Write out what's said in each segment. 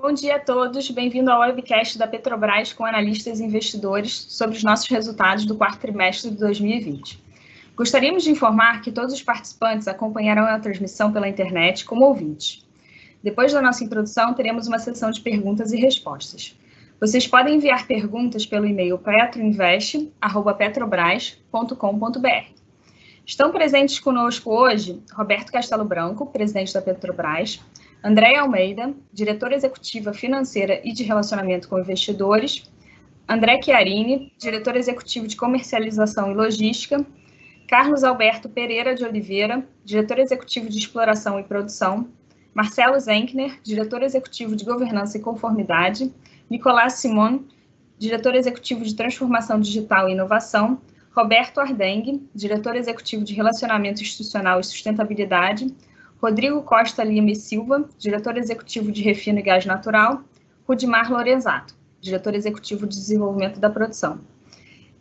Bom dia a todos, bem-vindo ao webcast da Petrobras com analistas e investidores sobre os nossos resultados do quarto trimestre de 2020. Gostaríamos de informar que todos os participantes acompanharão a transmissão pela internet como ouvintes. Depois da nossa introdução, teremos uma sessão de perguntas e respostas. Vocês podem enviar perguntas pelo e-mail petroinvest@petrobras.com.br. Estão presentes conosco hoje Roberto Castelo Branco, presidente da Petrobras, Andréia Almeida, diretora executiva financeira e de relacionamento com investidores, André Chiarini, diretor executivo de comercialização e logística, Carlos Alberto Pereira de Oliveira, diretor executivo de exploração e produção, Marcelo Zenkner, diretor executivo de governança e conformidade, Nicolás Simon, diretor executivo de transformação digital e inovação, Roberto Ardengue, diretor executivo de relacionamento institucional e sustentabilidade, Rodrigo Costa Lima e Silva, diretor executivo de refino e gás natural, Rudimar Lorenzato, diretor executivo de desenvolvimento da produção.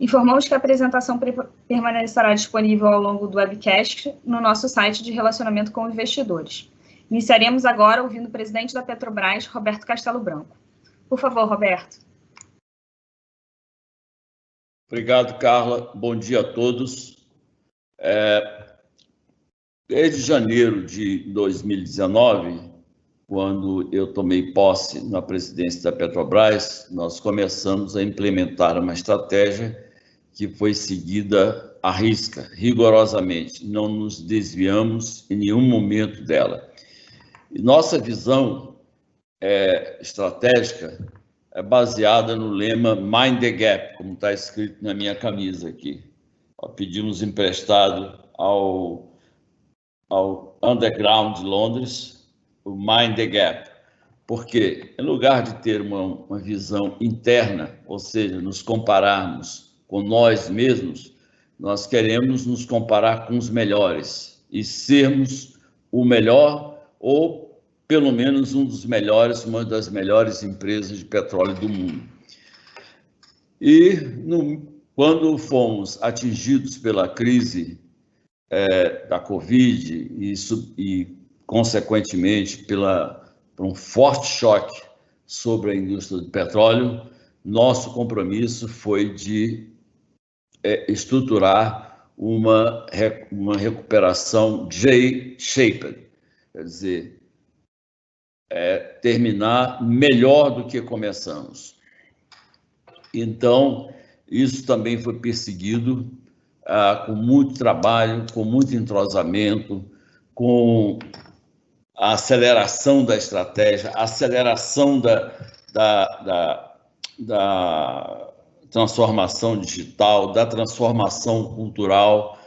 Informamos que a apresentação permanecerá disponível ao longo do webcast no nosso site de relacionamento com investidores. Iniciaremos agora ouvindo o presidente da Petrobras, Roberto Castelo Branco. Por favor, Roberto. Obrigado, Carla. Bom dia a todos. Desde janeiro de 2019, quando eu tomei posse na presidência da Petrobras, nós começamos a implementar uma estratégia que foi seguida à risca, rigorosamente. Não nos desviamos em nenhum momento dela. E nossa visão estratégica é baseada no lema Mind the Gap, como está escrito na minha camisa aqui. Pedimos emprestado ao Underground de Londres, o Mind the Gap, porque em lugar de ter uma visão interna, ou seja, nos compararmos com nós mesmos, nós queremos nos comparar com os melhores e sermos o melhor ou pelo menos um dos melhores, uma das melhores empresas de petróleo do mundo. E quando fomos atingidos pela crise da Covid e consequentemente, por um forte choque sobre a indústria do petróleo, nosso compromisso foi de estruturar uma recuperação J-shaped, quer dizer, terminar melhor do que começamos. Então, isso também foi perseguido com muito trabalho, com muito entrosamento, com a aceleração da estratégia, a aceleração da transformação digital, da transformação cultural,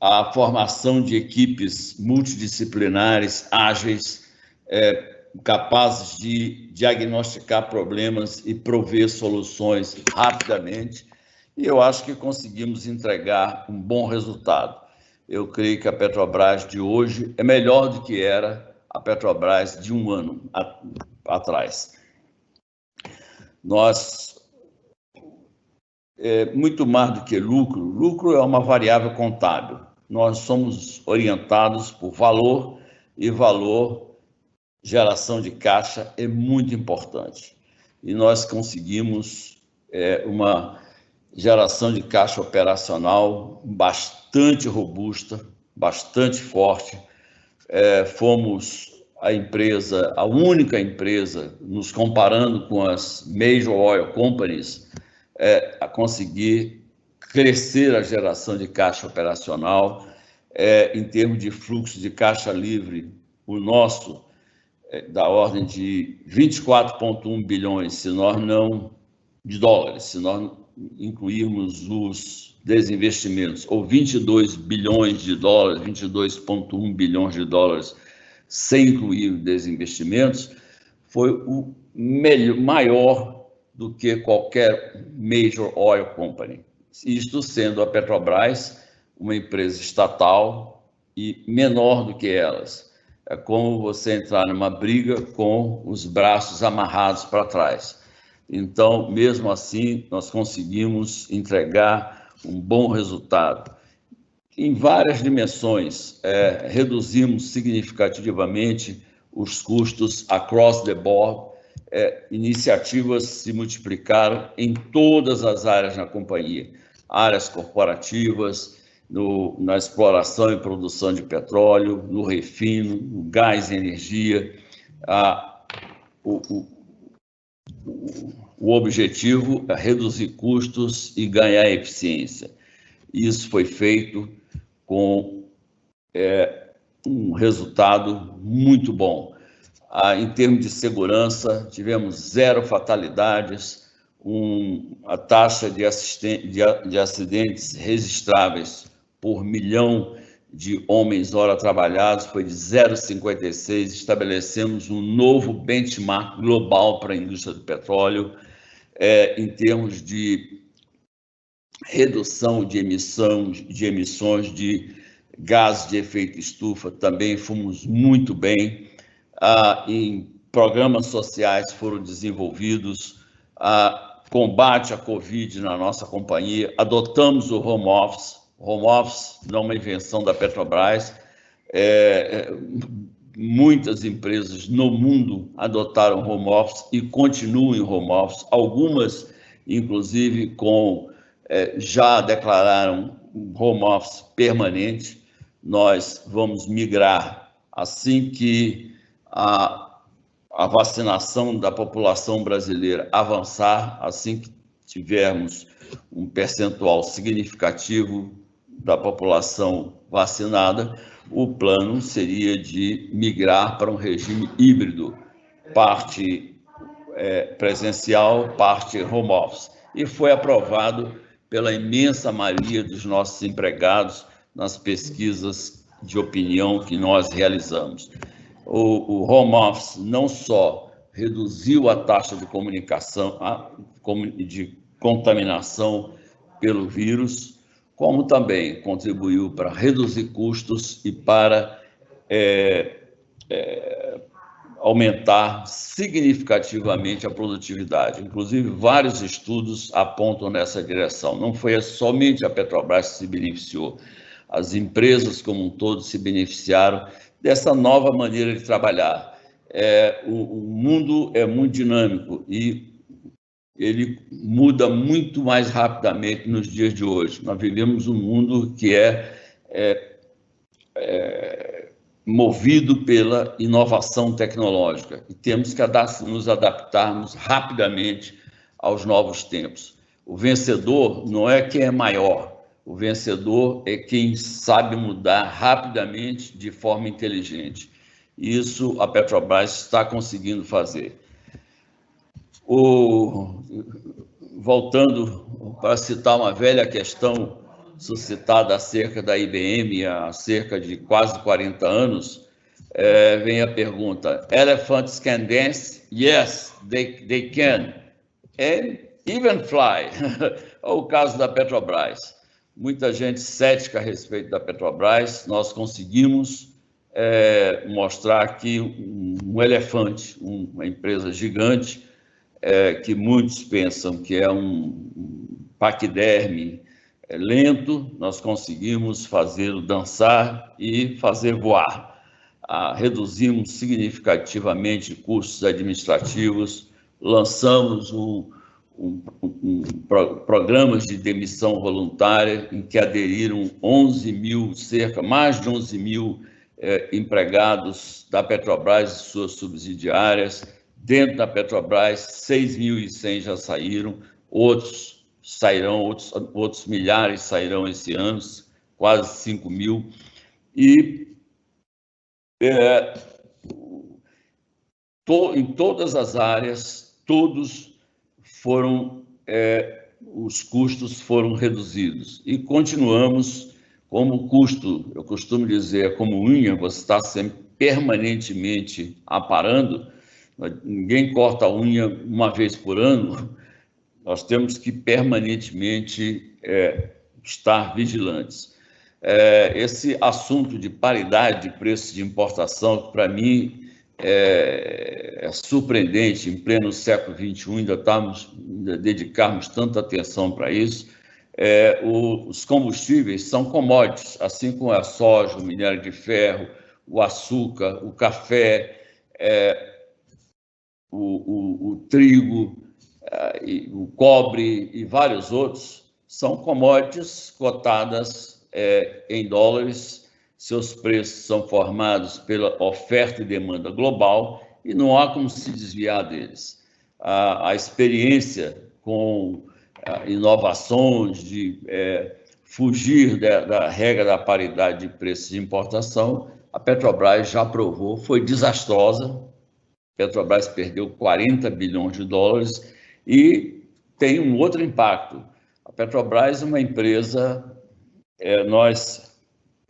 a formação de equipes multidisciplinares, ágeis, capazes de diagnosticar problemas e prover soluções rapidamente. E eu acho que conseguimos entregar um bom resultado. Eu creio que a Petrobras de hoje é melhor do que era a Petrobras de um ano atrás. Muito mais do que lucro é uma variável contábil. Nós somos orientados por valor, e valor, geração de caixa é muito importante. E nós conseguimos uma geração de caixa operacional bastante robusta, bastante forte. Fomos a única empresa, nos comparando com as Major Oil Companies, a conseguir crescer a geração de caixa operacional. Em termos de fluxo de caixa livre, o nosso da ordem de 24,1 bilhões, de dólares, se nós incluirmos os desinvestimentos, ou 22 bilhões de dólares, 22,1 bilhões de dólares, sem incluir desinvestimentos, foi o maior do que qualquer Major Oil Company. Isto sendo a Petrobras uma empresa estatal e menor do que elas. É como você entrar numa briga com os braços amarrados para trás. Então, mesmo assim, nós conseguimos entregar um bom resultado. Em várias dimensões, reduzimos significativamente os custos across the board, iniciativas se multiplicaram em todas as áreas na companhia, áreas corporativas, na exploração e produção de petróleo, no refino, no gás e energia. O objetivo é reduzir custos e ganhar eficiência. Isso foi feito com um resultado muito bom. Em termos de segurança, tivemos 0 fatalidades, a taxa de acidentes registráveis por milhão de homens-hora trabalhados foi de 0,56. Estabelecemos um novo benchmark global para a indústria do petróleo. Em termos de redução de emissões de gases de efeito estufa, também fomos muito bem. Em programas sociais foram desenvolvidos, combate à Covid na nossa companhia, adotamos o home office. Home office não é uma invenção da Petrobras, muitas empresas no mundo adotaram home office e continuam em home office, algumas, inclusive, já declararam home office permanente. Nós vamos migrar assim que a vacinação da população brasileira avançar, assim que tivermos um percentual significativo da população vacinada, o plano seria de migrar para um regime híbrido, parte presencial, parte home office. E foi aprovado pela imensa maioria dos nossos empregados nas pesquisas de opinião que nós realizamos. O home office não só reduziu a taxa de contaminação pelo vírus, como também contribuiu para reduzir custos e para aumentar significativamente a produtividade. Inclusive, vários estudos apontam nessa direção. Não foi somente a Petrobras que se beneficiou, as empresas como um todo se beneficiaram dessa nova maneira de trabalhar. O mundo é muito dinâmico e ele muda muito mais rapidamente nos dias de hoje. Nós vivemos um mundo que movido pela inovação tecnológica e temos que nos adaptarmos rapidamente aos novos tempos. O vencedor não é quem é maior, o vencedor é quem sabe mudar rapidamente de forma inteligente. Isso a Petrobras está conseguindo fazer. Voltando para citar uma velha questão suscitada acerca da IBM há cerca de quase 40 anos, vem a pergunta: Elephants can dance? Yes, they can. And even fly. É o caso da Petrobras. Muita gente cética a respeito da Petrobras. Nós conseguimos mostrar que um elefante, uma empresa gigante, que muitos pensam que é um paquiderme lento, nós conseguimos fazê-lo dançar e fazer voar. Reduzimos significativamente custos administrativos, lançamos programas de demissão voluntária em que aderiram mais de 11 mil empregados da Petrobras e suas subsidiárias. Dentro da Petrobras, 6.100 já saíram, outros sairão, outros milhares sairão esse ano, quase 5 mil. E em todas as áreas, os custos foram reduzidos. E continuamos, como custo, eu costumo dizer, como unha, você está sempre permanentemente aparando. Ninguém corta a unha uma vez por ano, nós temos que permanentemente estar vigilantes. Esse assunto de paridade de preços de importação, que para mim é surpreendente, em pleno século XXI, ainda dedicarmos tanta atenção para isso. Os combustíveis são commodities, assim como a soja, o minério de ferro, o açúcar, o café. o trigo, o cobre e vários outros são commodities cotadas em dólares. Seus preços são formados pela oferta e demanda global e não há como se desviar deles. A experiência com inovações de fugir da regra da paridade de preços de importação, a Petrobras já provou, foi desastrosa. A Petrobras perdeu 40 bilhões de dólares e tem um outro impacto. A Petrobras é uma empresa, nós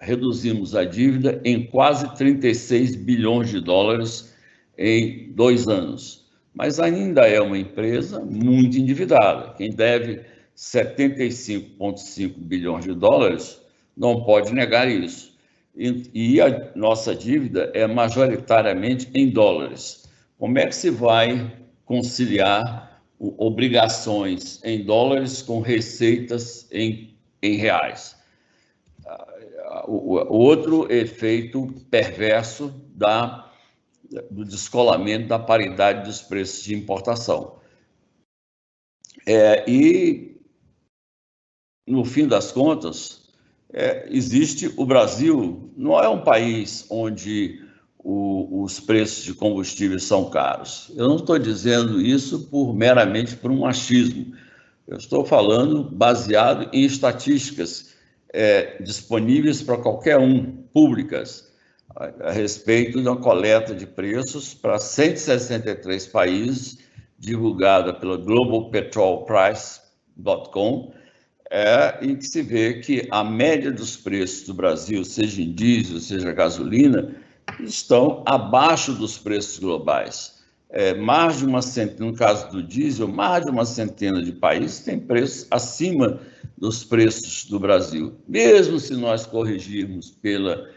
reduzimos a dívida em quase 36 bilhões de dólares em 2 anos, mas ainda é uma empresa muito endividada. Quem deve 75,5 bilhões de dólares não pode negar isso. E a nossa dívida é majoritariamente em dólares. Como é que se vai conciliar obrigações em dólares com receitas em reais? O outro efeito perverso do descolamento da paridade dos preços de importação. E, no fim das contas, existe o Brasil, não é um país onde os preços de combustíveis são caros. Eu não estou dizendo isso meramente por um achismo. Eu estou falando baseado em estatísticas disponíveis para qualquer um, públicas, a respeito da coleta de preços para 163 países, divulgada pela globalpetrolprice.com, em que se vê que a média dos preços do Brasil, seja em diesel, seja gasolina, estão abaixo dos preços globais. Mais de uma centena, no caso do diesel, mais de uma centena de países têm preços acima dos preços do Brasil. Mesmo se nós corrigirmos pela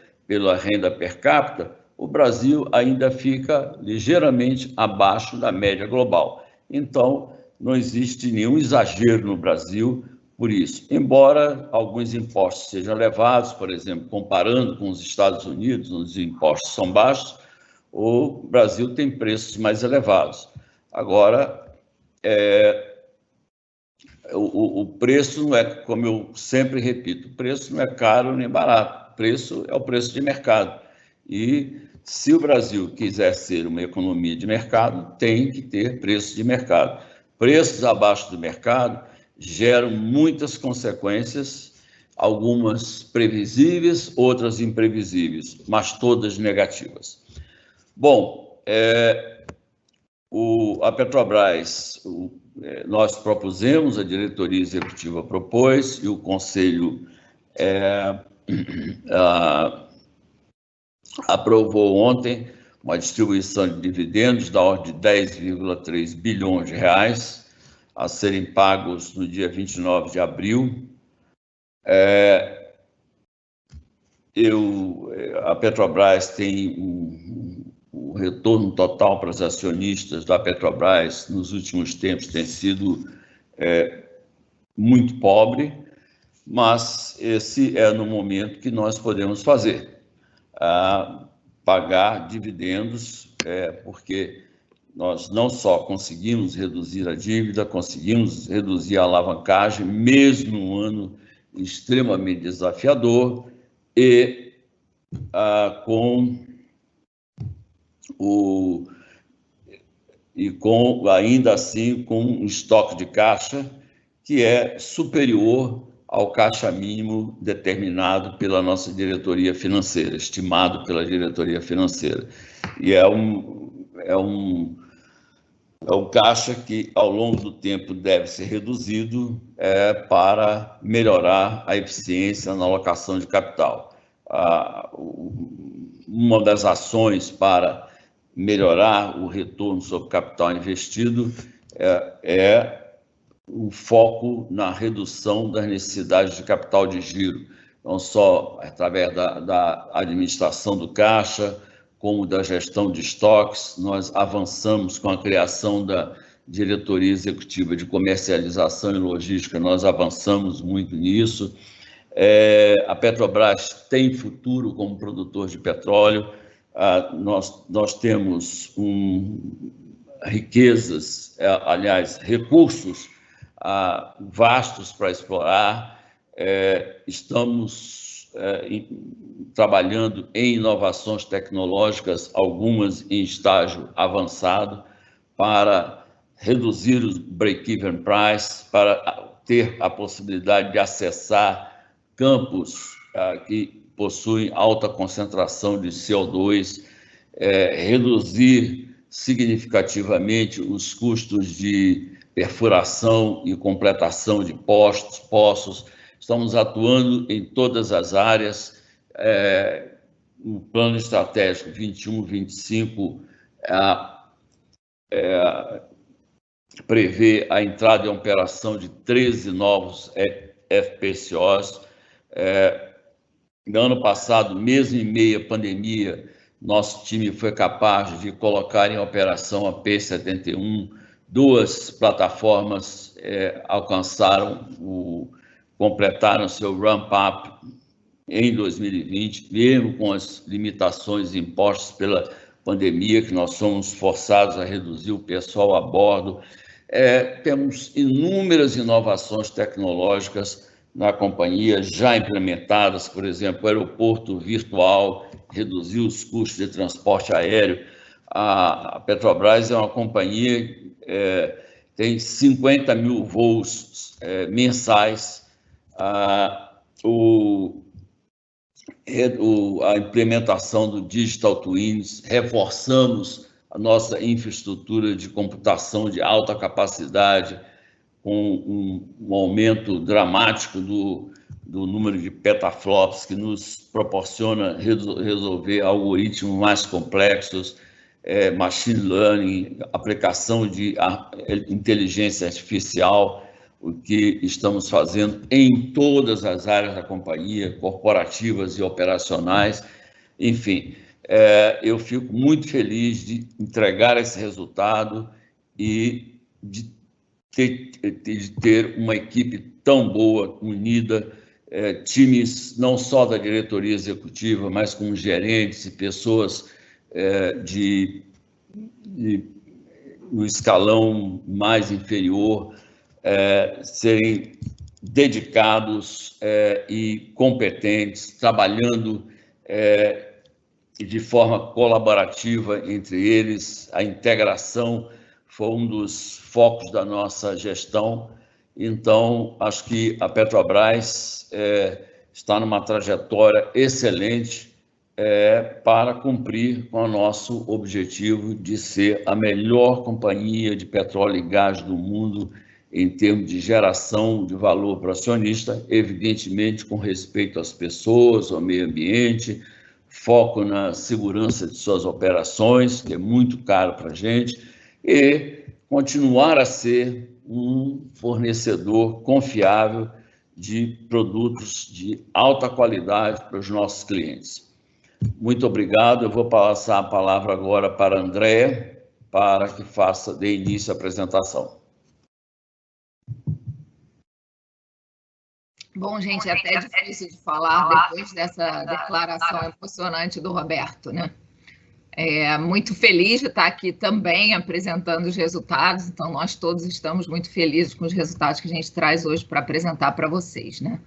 renda per capita, o Brasil ainda fica ligeiramente abaixo da média global. Então, não existe nenhum exagero no Brasil por isso. Embora alguns impostos sejam elevados, por exemplo, comparando com os Estados Unidos, onde os impostos são baixos, o Brasil tem preços mais elevados. Agora, o preço não é, como eu sempre repito, o preço não é caro nem barato, o preço é o preço de mercado. E se o Brasil quiser ser uma economia de mercado, tem que ter preço de mercado. Preços abaixo do mercado geram muitas consequências, algumas previsíveis, outras imprevisíveis, mas todas negativas. Bom, a Petrobras, nós propusemos, a diretoria executiva propôs e o Conselho aprovou ontem uma distribuição de dividendos da ordem de 10,3 bilhões de reais a serem pagos no dia 29 de abril. A Petrobras tem o retorno total para os acionistas da Petrobras nos últimos tempos tem sido muito pobre, mas esse é no momento que nós podemos fazer, pagar dividendos, porque nós não só conseguimos reduzir a dívida, conseguimos reduzir a alavancagem, mesmo num ano extremamente desafiador, e ainda assim com um estoque de caixa que é superior ao caixa mínimo determinado pela nossa diretoria financeira, estimado pela diretoria financeira. E é um caixa que, ao longo do tempo, deve ser reduzido para melhorar a eficiência na alocação de capital. Uma das ações para melhorar o retorno sobre o capital investido é o foco na redução das necessidades de capital de giro, não só através da administração do caixa, como da gestão de estoques. Nós avançamos com a criação da diretoria executiva de comercialização e logística, nós avançamos muito nisso. A Petrobras tem futuro como produtor de petróleo. Nós temos riquezas, aliás, recursos vastos para explorar. Estamos trabalhando em inovações tecnológicas, algumas em estágio avançado, para reduzir o break-even price, para ter a possibilidade de acessar campos que possuem alta concentração de CO2, reduzir significativamente os custos de perfuração e completação de poços. Estamos atuando em todas as áreas. O plano estratégico 21-25 prevê a entrada em operação de 13 novos FPSOs. No ano passado, mesmo em meio à pandemia, nosso time foi capaz de colocar em operação a P-71. 2 plataformas completaram seu ramp-up em 2020, mesmo com as limitações impostas pela pandemia, que nós somos forçados a reduzir o pessoal a bordo. Temos inúmeras inovações tecnológicas na companhia já implementadas, por exemplo, o aeroporto virtual, reduzir os custos de transporte aéreo. A Petrobras é uma companhia que tem 50 mil voos mensais. A implementação do Digital Twins, reforçamos a nossa infraestrutura de computação de alta capacidade, com um aumento dramático do número de petaflops, que nos proporciona resolver algoritmos mais complexos, machine learning, aplicação de inteligência artificial, o que estamos fazendo em todas as áreas da companhia, corporativas e operacionais. Enfim, eu fico muito feliz de entregar esse resultado e de ter uma equipe tão boa, unida, times não só da diretoria executiva, mas com gerentes e pessoas no escalão mais inferior, serem dedicados e competentes, trabalhando de forma colaborativa entre eles. A integração foi um dos focos da nossa gestão. Então, acho que a Petrobras está numa trajetória excelente para cumprir com o nosso objetivo de ser a melhor companhia de petróleo e gás do mundo em termos de geração de valor para o acionista, evidentemente com respeito às pessoas, ao meio ambiente, foco na segurança de suas operações, que é muito caro para a gente, e continuar a ser um fornecedor confiável de produtos de alta qualidade para os nossos clientes. Muito obrigado. Eu vou passar a palavra agora para a Andréa, para que dê início à apresentação. Bom, gente, é até difícil de falar depois dessa declaração emocionante do Roberto, né? Muito feliz de estar aqui também apresentando os resultados, então nós todos estamos muito felizes com os resultados que a gente traz hoje para apresentar para vocês, né?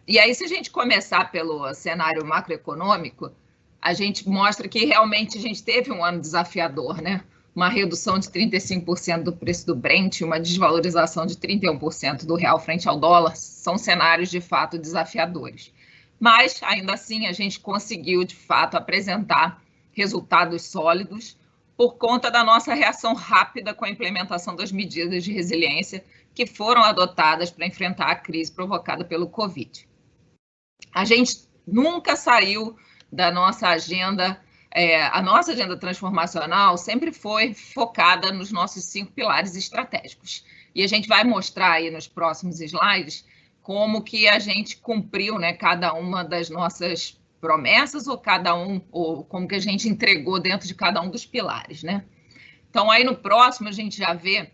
E aí, se a gente começar pelo cenário macroeconômico, a gente mostra que realmente a gente teve um ano desafiador, né? Uma redução de 35% do preço do Brent, uma desvalorização de 31% do real frente ao dólar, são cenários de fato desafiadores. Mas, ainda assim, a gente conseguiu, de fato, apresentar resultados sólidos por conta da nossa reação rápida com a implementação das medidas de resiliência que foram adotadas para enfrentar a crise provocada pelo Covid. A gente nunca saiu da nossa agenda, a nossa agenda transformacional sempre foi focada nos nossos 5 pilares estratégicos. E a gente vai mostrar aí nos próximos slides como que a gente cumpriu, né, cada uma das nossas promessas ou como que a gente entregou dentro de cada um dos pilares, né? Então, aí no próximo a gente já vê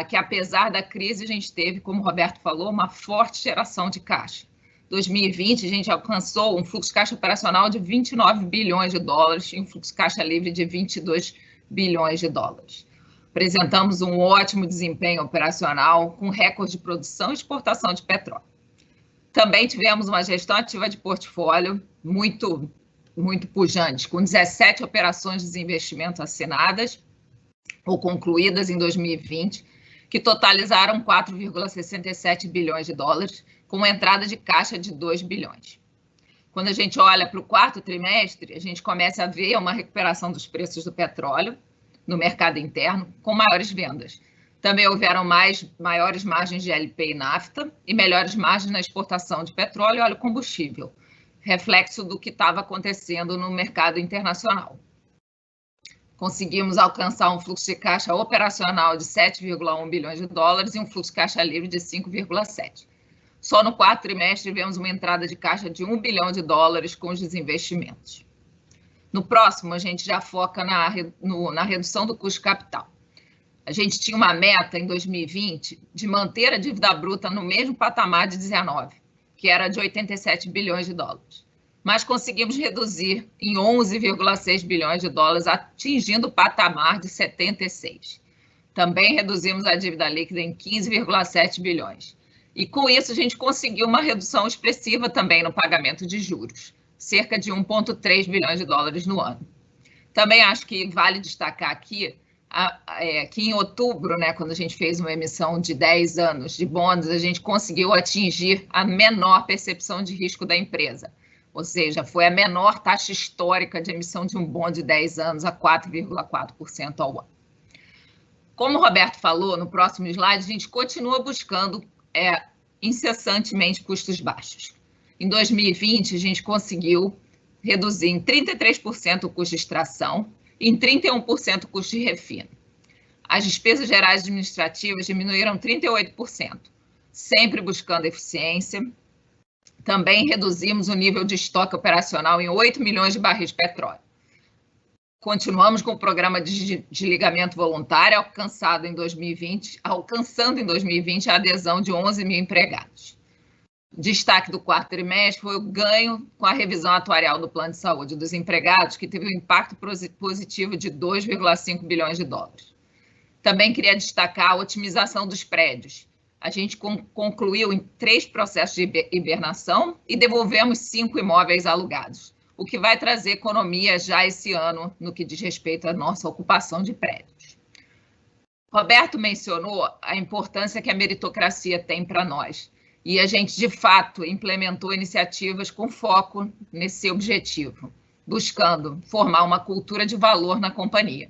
que apesar da crise a gente teve, como o Roberto falou, uma forte geração de caixa. 2020 a gente alcançou um fluxo de caixa operacional de 29 bilhões de dólares e um fluxo de caixa livre de 22 bilhões de dólares. Apresentamos um ótimo desempenho operacional, com recorde de produção e exportação de petróleo. Também tivemos uma gestão ativa de portfólio muito pujante, com 17 operações de desinvestimento assinadas ou concluídas em 2020, que totalizaram 4,67 bilhões de dólares, com uma entrada de caixa de 2 bilhões. Quando a gente olha para o quarto trimestre, a gente começa a ver uma recuperação dos preços do petróleo no mercado interno, com maiores vendas. Também houveram maiores margens de LP e nafta e melhores margens na exportação de petróleo e óleo combustível, reflexo do que estava acontecendo no mercado internacional. Conseguimos alcançar um fluxo de caixa operacional de 7,1 bilhões de dólares e um fluxo de caixa livre de 5,7. Só no quarto trimestre tivemos uma entrada de caixa de 1 bilhão de dólares com os desinvestimentos. No próximo, a gente já foca na redução do custo de capital. A gente tinha uma meta em 2020 de manter a dívida bruta no mesmo patamar de 19, que era de 87 bilhões de dólares. Mas conseguimos reduzir em 11,6 bilhões de dólares, atingindo o patamar de 76. Também reduzimos a dívida líquida em 15,7 bilhões. E com isso a gente conseguiu uma redução expressiva também no pagamento de juros, cerca de 1,3 bilhões de dólares no ano. Também acho que vale destacar aqui que em outubro, né, quando a gente fez uma emissão de 10 anos de bonds, a gente conseguiu atingir a menor percepção de risco da empresa. Ou seja, foi a menor taxa histórica de emissão de um bond de 10 anos, a 4,4% ao ano. Como o Roberto falou, no próximo slide, a gente continua buscando incessantemente custos baixos. Em 2020, a gente conseguiu reduzir em 33% o custo de extração e em 31% o custo de refino. As despesas gerais administrativas diminuíram 38%, sempre buscando eficiência. Também reduzimos o nível de estoque operacional em 8 milhões de barris de petróleo. Continuamos com o programa de desligamento voluntário, alcançando em 2020 a adesão de 11 mil empregados. Destaque do quarto trimestre foi o ganho com a revisão atuarial do plano de saúde dos empregados, que teve um impacto positivo de 2,5 bilhões de dólares. Também queria destacar a otimização dos prédios. A gente concluiu em 3 processos de hibernação e devolvemos 5 imóveis alugados, o que vai trazer economia já esse ano no que diz respeito à nossa ocupação de prédios. Roberto mencionou a importância que a meritocracia tem para nós, e a gente, de fato, implementou iniciativas com foco nesse objetivo, buscando formar uma cultura de valor na companhia.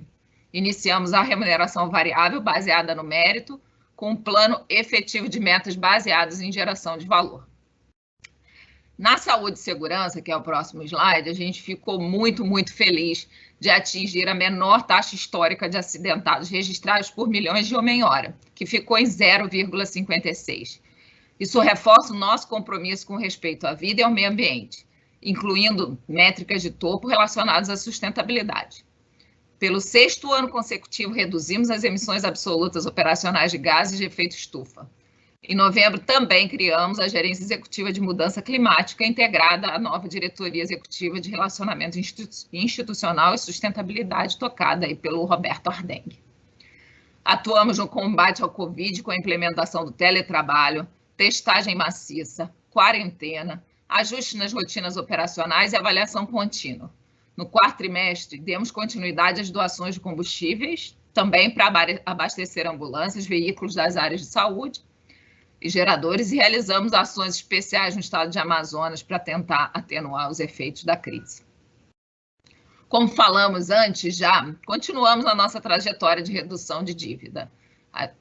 Iniciamos a remuneração variável baseada no mérito, com um plano efetivo de metas baseadas em geração de valor. Na saúde e segurança, que é o próximo slide, a gente ficou muito feliz de atingir a menor taxa histórica de acidentados registrados por milhões de homem-hora, que ficou em 0,56. Isso reforça o nosso compromisso com respeito à vida e ao meio ambiente, incluindo métricas de topo relacionadas à sustentabilidade. Pelo 6º ano consecutivo, reduzimos as emissões absolutas operacionais de gases de efeito estufa. Em novembro, também criamos a Gerência Executiva de Mudança Climática, integrada à nova Diretoria Executiva de Relacionamento Institucional e Sustentabilidade, tocada aí pelo Roberto Ardenghy. Atuamos no combate ao Covid com a implementação do teletrabalho, testagem maciça, quarentena, ajuste nas rotinas operacionais e avaliação contínua. No quarto trimestre, demos continuidade às doações de combustíveis, também para abastecer ambulâncias, veículos das áreas de saúde e geradores, e realizamos ações especiais no estado de Amazonas para tentar atenuar os efeitos da crise. Como falamos antes, já continuamos a nossa trajetória de redução de dívida.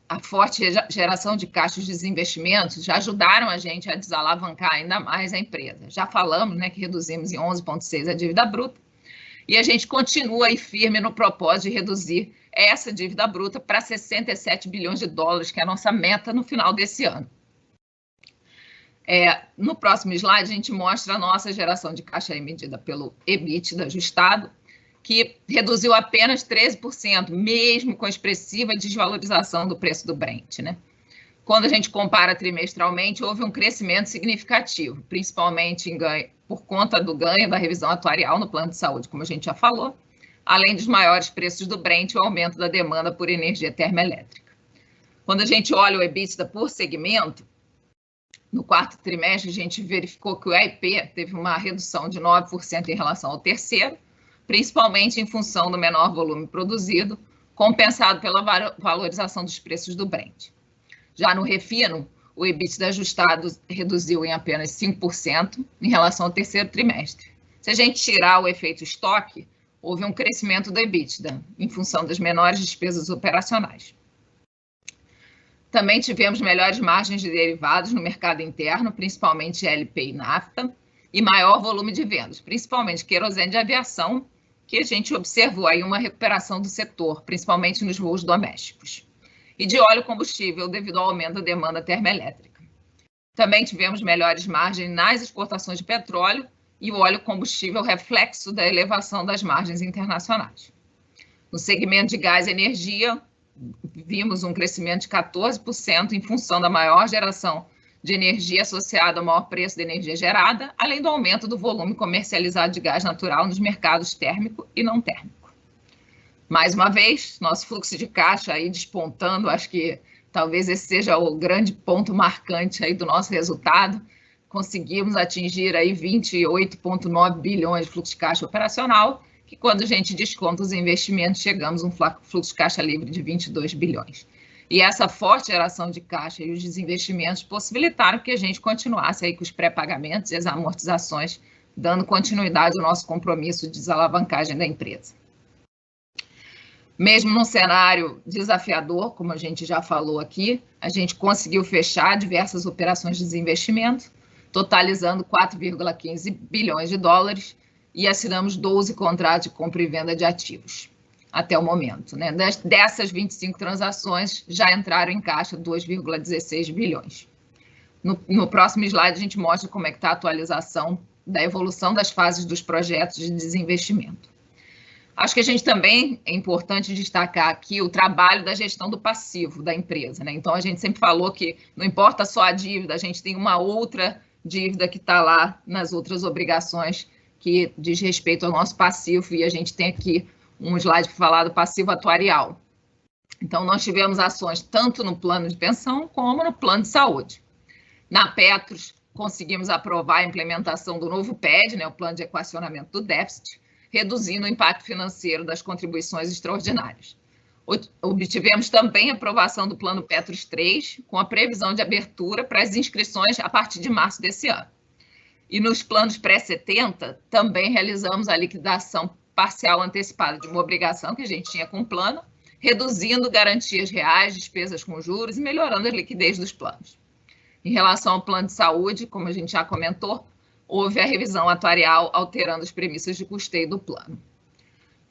A forte geração de caixa de desinvestimentos já ajudaram a gente a desalavancar ainda mais a empresa. Já falamos, né, que reduzimos em 11,6 a dívida bruta, e a gente continua aí firme no propósito de reduzir essa dívida bruta para 67 bilhões de dólares, que é a nossa meta no final desse ano. No próximo slide, a gente mostra a nossa geração de caixa medida pelo EBITDA ajustado, que reduziu apenas 13%, mesmo com a expressiva desvalorização do preço do Brent, né? Quando a gente compara trimestralmente, houve um crescimento significativo, principalmente por conta do ganho da revisão atuarial no plano de saúde, como a gente já falou, além dos maiores preços do Brent e o aumento da demanda por energia termoelétrica. Quando a gente olha o EBITDA por segmento, no quarto trimestre a gente verificou que o EIP teve uma redução de 9% em relação ao terceiro, principalmente em função do menor volume produzido, compensado pela valorização dos preços do Brent. Já no refino, o EBITDA ajustado reduziu em apenas 5% em relação ao terceiro trimestre. Se a gente tirar o efeito estoque, houve um crescimento do EBITDA, em função das menores despesas operacionais. Também tivemos melhores margens de derivados no mercado interno, principalmente LP e nafta, e maior volume de vendas, principalmente querosene de aviação, que a gente observou aí uma recuperação do setor, principalmente nos voos domésticos. E de óleo combustível, devido ao aumento da demanda termoelétrica. Também tivemos melhores margens nas exportações de petróleo e o óleo combustível, reflexo da elevação das margens internacionais. No segmento de gás e energia, vimos um crescimento de 14% em função da maior geração de energia associada ao maior preço da energia gerada, além do aumento do volume comercializado de gás natural nos mercados térmico e não térmico. Mais uma vez, nosso fluxo de caixa aí despontando, acho que talvez esse seja o grande ponto marcante aí do nosso resultado. Conseguimos atingir aí 28,9 bilhões de fluxo de caixa operacional, que quando a gente desconta os investimentos, chegamos a um fluxo de caixa livre de 22 bilhões. E essa forte geração de caixa e os desinvestimentos possibilitaram que a gente continuasse aí com os pré-pagamentos e as amortizações, dando continuidade ao nosso compromisso de desalavancagem da empresa. Mesmo num cenário desafiador, como a gente já falou aqui, a gente conseguiu fechar diversas operações de desinvestimento, totalizando 4,15 bilhões de dólares, e assinamos 12 contratos de compra e venda de ativos até o momento, né? Dessas 25 transações, já entraram em caixa 2,16 bilhões. No próximo slide, a gente mostra como é que está a atualização da evolução das fases dos projetos de desinvestimento. Acho que a gente também é importante destacar aqui o trabalho da gestão do passivo da empresa, né? Então, a gente sempre falou que não importa só a dívida, a gente tem uma outra dívida que está lá nas outras obrigações que diz respeito ao nosso passivo, e a gente tem aqui um slide para falar do passivo atuarial. Então, nós tivemos ações tanto no plano de pensão como no plano de saúde. Na Petros, conseguimos aprovar a implementação do novo PED, né, o Plano de Equacionamento do Déficit, reduzindo o impacto financeiro das contribuições extraordinárias. Obtivemos também a aprovação do Plano Petros 3, com a previsão de abertura para as inscrições a partir de março desse ano. E nos planos pré-70, também realizamos a liquidação parcial antecipada de uma obrigação que a gente tinha com o plano, reduzindo garantias reais, despesas com juros e melhorando a liquidez dos planos. Em relação ao plano de saúde, como a gente já comentou, houve a revisão atuarial alterando as premissas de custeio do plano.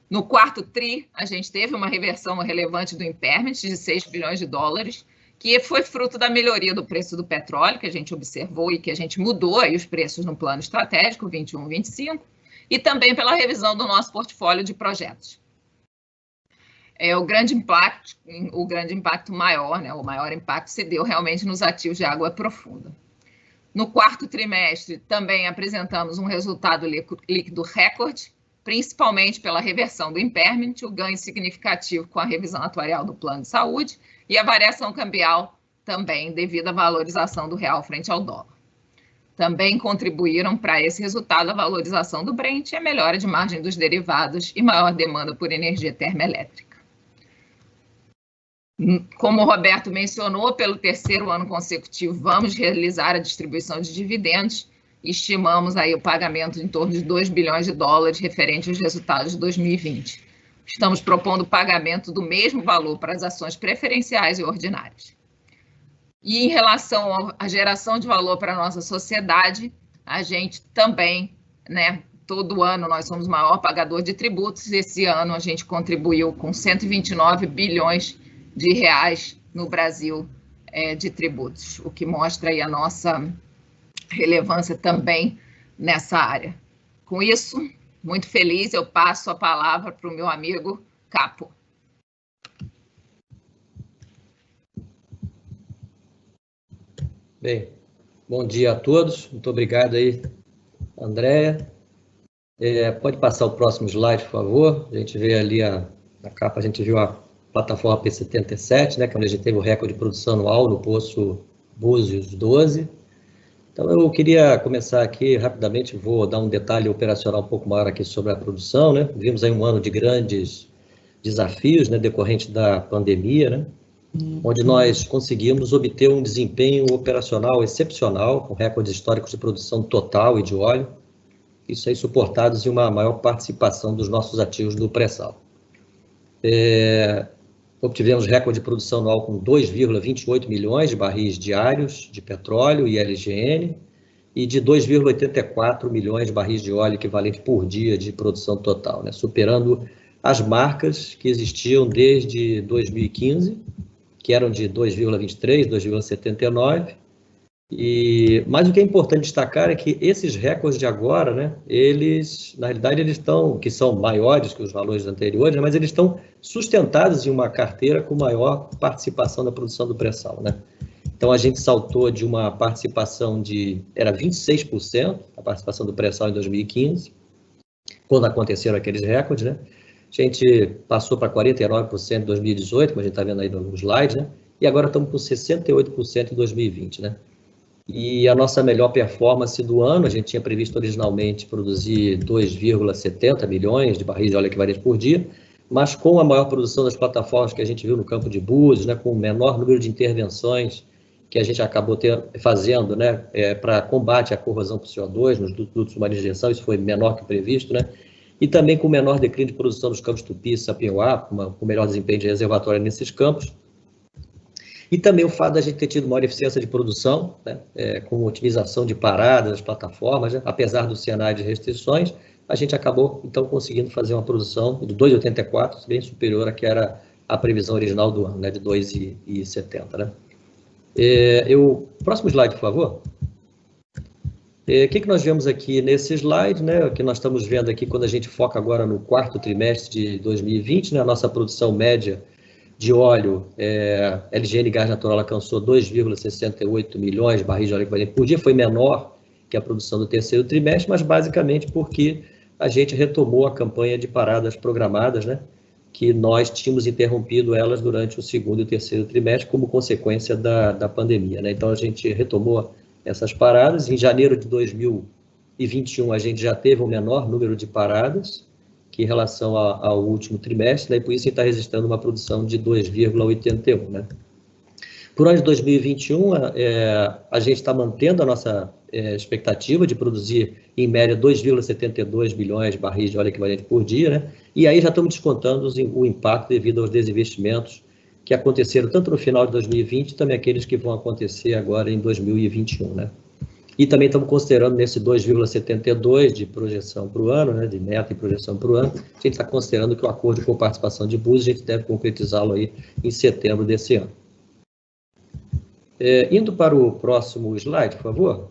No quarto TRI, a gente teve uma reversão relevante do impairment de 6 bilhões de dólares, que foi fruto da melhoria do preço do petróleo, que a gente observou e que a gente mudou aí os preços no plano estratégico 21-25, e também pela revisão do nosso portfólio de projetos. O grande impacto maior, né, o maior impacto se deu realmente nos ativos de água profunda. No quarto trimestre, também apresentamos um resultado líquido recorde, principalmente pela reversão do impairment, o ganho significativo com a revisão atuarial do plano de saúde e a variação cambial também devido à valorização do real frente ao dólar. Também contribuíram para esse resultado a valorização do Brent e a melhora de margem dos derivados e maior demanda por energia termoelétrica. Como o Roberto mencionou, pelo terceiro ano consecutivo, vamos realizar a distribuição de dividendos e estimamos aí o pagamento em torno de 2 bilhões de dólares referente aos resultados de 2020. Estamos propondo o pagamento do mesmo valor para as ações preferenciais e ordinárias. E em relação à geração de valor para a nossa sociedade, a gente também, né, todo ano nós somos o maior pagador de tributos. Esse ano a gente contribuiu com 129 bilhões de reais no Brasil de tributos, o que mostra aí a nossa relevância também nessa área. Com isso, muito feliz, eu passo a palavra para o meu amigo Capo. Bem, bom dia a todos, muito obrigado aí, Andréia. Pode passar o próximo slide, por favor. A gente vê ali na capa, a gente viu a plataforma P77, né, que é onde a gente teve o recorde de produção anual no Poço Búzios 12. Então, eu queria começar aqui rapidamente, vou dar um detalhe operacional um pouco maior aqui sobre a produção, né? Vimos aí um ano de grandes desafios, né, decorrente da pandemia, né? Onde nós conseguimos obter um desempenho operacional excepcional, com recordes históricos de produção total e de óleo, isso aí suportados em uma maior participação dos nossos ativos do pré-sal. Obtivemos recorde de produção anual com 2,28 milhões de barris diários de petróleo e LGN e de 2,84 milhões de barris de óleo equivalente por dia de produção total, né? Superando as marcas que existiam desde 2015, que eram de 2,23, 2,79. Mas o que é importante destacar é que esses recordes de agora, né, eles, na realidade, que são maiores que os valores anteriores, né, mas eles estão sustentados em uma carteira com maior participação da produção do pré-sal, né? Então, a gente saltou de uma participação era 26%, a participação do pré-sal em 2015, quando aconteceram aqueles recordes, né? A gente passou para 49% em 2018, como a gente está vendo aí no slide, né? E agora estamos com 68% em 2020, né? E a nossa melhor performance do ano, a gente tinha previsto originalmente produzir 2,70 milhões de barris de óleo equivalente por dia, mas com a maior produção das plataformas que a gente viu no campo de Búzios, né, com o menor número de intervenções que a gente acabou fazendo, né, para combate à corrosão por CO2 nos dutos submarinos de injeção, isso foi menor que o previsto, né, e também com o menor declínio de produção dos campos Tupi e Sapinhoá, com melhor desempenho de reservatório nesses campos. E também o fato da gente ter tido maior eficiência de produção, né, com otimização de paradas das plataformas, né, apesar do cenário de restrições, a gente acabou, então, conseguindo fazer uma produção de 2,84, bem superior à que era a previsão original do ano, né, de 2,70. Né. Próximo slide, por favor. O que nós vemos aqui nesse slide, né, o que nós estamos vendo aqui quando a gente foca agora no quarto trimestre de 2020, né, a nossa produção média de óleo, LGN gás natural alcançou 2,68 milhões de barris de óleo equivalente por dia, foi menor que a produção do terceiro trimestre, mas basicamente porque a gente retomou a campanha de paradas programadas, né, que nós tínhamos interrompido elas durante o segundo e o terceiro trimestre como consequência da pandemia, né? Então, a gente retomou essas paradas. Em janeiro de 2021, a gente já teve um menor número de paradas que em relação ao último trimestre, né? E por isso a gente está registrando uma produção de 2,81, né? Por ano de 2021, a gente está mantendo a nossa expectativa de produzir, em média, 2,72 bilhões de barris de óleo equivalente por dia, né? E aí já estamos descontando o impacto devido aos desinvestimentos que aconteceram tanto no final de 2020, também aqueles que vão acontecer agora em 2021, né? E também estamos considerando nesse 2,72 de projeção para o ano, né, de meta e projeção para o ano, a gente está considerando que o acordo com participação de Búzios, a gente deve concretizá-lo aí em setembro desse ano. Indo para o próximo slide, por favor,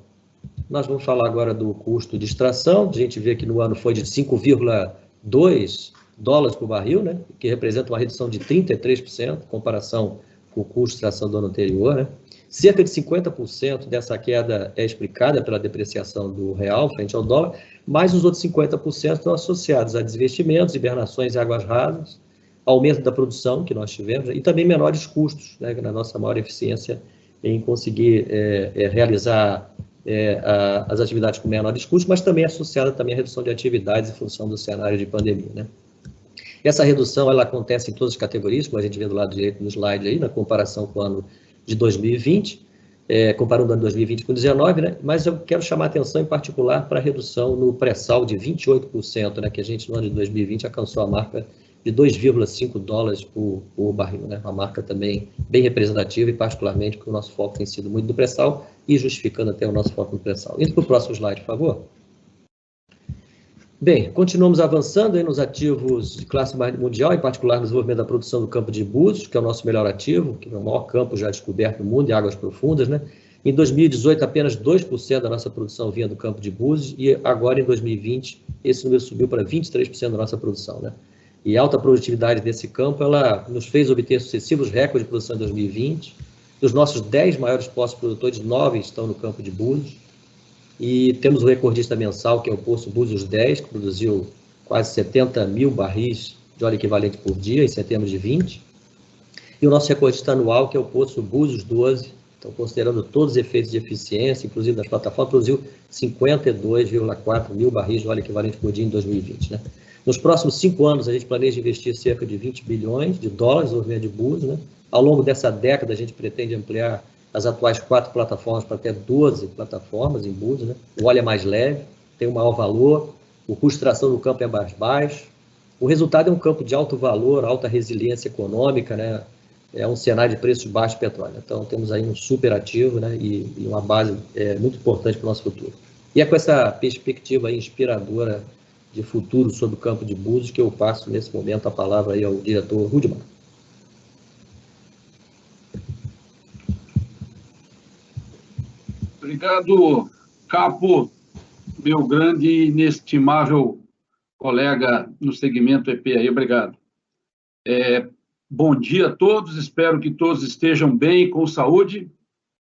nós vamos falar agora do custo de extração. A gente vê que no ano foi de 5,2 dólares por barril, né, que representa uma redução de 33% em comparação com o custo de extração do ano anterior, né. Cerca de 50% dessa queda é explicada pela depreciação do real frente ao dólar, mas os outros 50% estão associados a desinvestimentos, hibernações e águas rasas, aumento da produção que nós tivemos e também menores custos, né, na nossa maior eficiência em conseguir realizar as atividades com menores custos, mas também associada também à redução de atividades em função do cenário de pandemia, né. Essa redução ela acontece em todas as categorias, como a gente vê do lado direito do slide aí, na comparação com o ano de 2020, comparando o ano de 2020 com 2019, né? Mas eu quero chamar a atenção em particular para a redução no pré-sal de 28%, né? Que a gente no ano de 2020 alcançou a marca de 2,5 dólares por barril, né? Uma marca também bem representativa e particularmente porque o nosso foco tem sido muito do pré-sal e justificando até o nosso foco no pré-sal. Indo para o próximo slide, por favor. Bem, continuamos avançando aí nos ativos de classe mundial, em particular no desenvolvimento da produção do campo de Búzios, que é o nosso melhor ativo, que é o maior campo já descoberto no mundo em águas profundas, né? Em 2018, apenas 2% da nossa produção vinha do campo de Búzios e agora, em 2020, esse número subiu para 23% da nossa produção, né? E a alta produtividade desse campo, ela nos fez obter sucessivos recordes de produção em 2020. Dos nossos 10 maiores poços produtores, 9 estão no campo de Búzios. E temos o recordista mensal, que é o Poço Búzios 10, que produziu quase 70 mil barris de óleo equivalente por dia, em setembro de 20. E o nosso recordista anual, que é o Poço Búzios 12, então, considerando todos os efeitos de eficiência, inclusive das plataformas, produziu 52,4 mil barris de óleo equivalente por dia em 2020. Né? Nos próximos 5 anos, a gente planeja investir cerca de 20 bilhões de dólares no desenvolvimento de Búzios. Né? Ao longo dessa década, a gente pretende ampliar as atuais 4 plataformas para até 12 plataformas em Búzios. Né? O óleo é mais leve, tem um maior valor, o custo de extração do campo é mais baixo. O resultado é um campo de alto valor, alta resiliência econômica, né? É um cenário de preços baixos de petróleo. Então, temos aí um super ativo, né? e uma base muito importante para o nosso futuro. E é com essa perspectiva aí inspiradora de futuro sobre o campo de Búzios que eu passo, nesse momento, a palavra aí ao diretor Rudimar. Obrigado, Capo, meu grande e inestimável colega no segmento EP aí, obrigado. Bom dia a todos, espero que todos estejam bem, com saúde.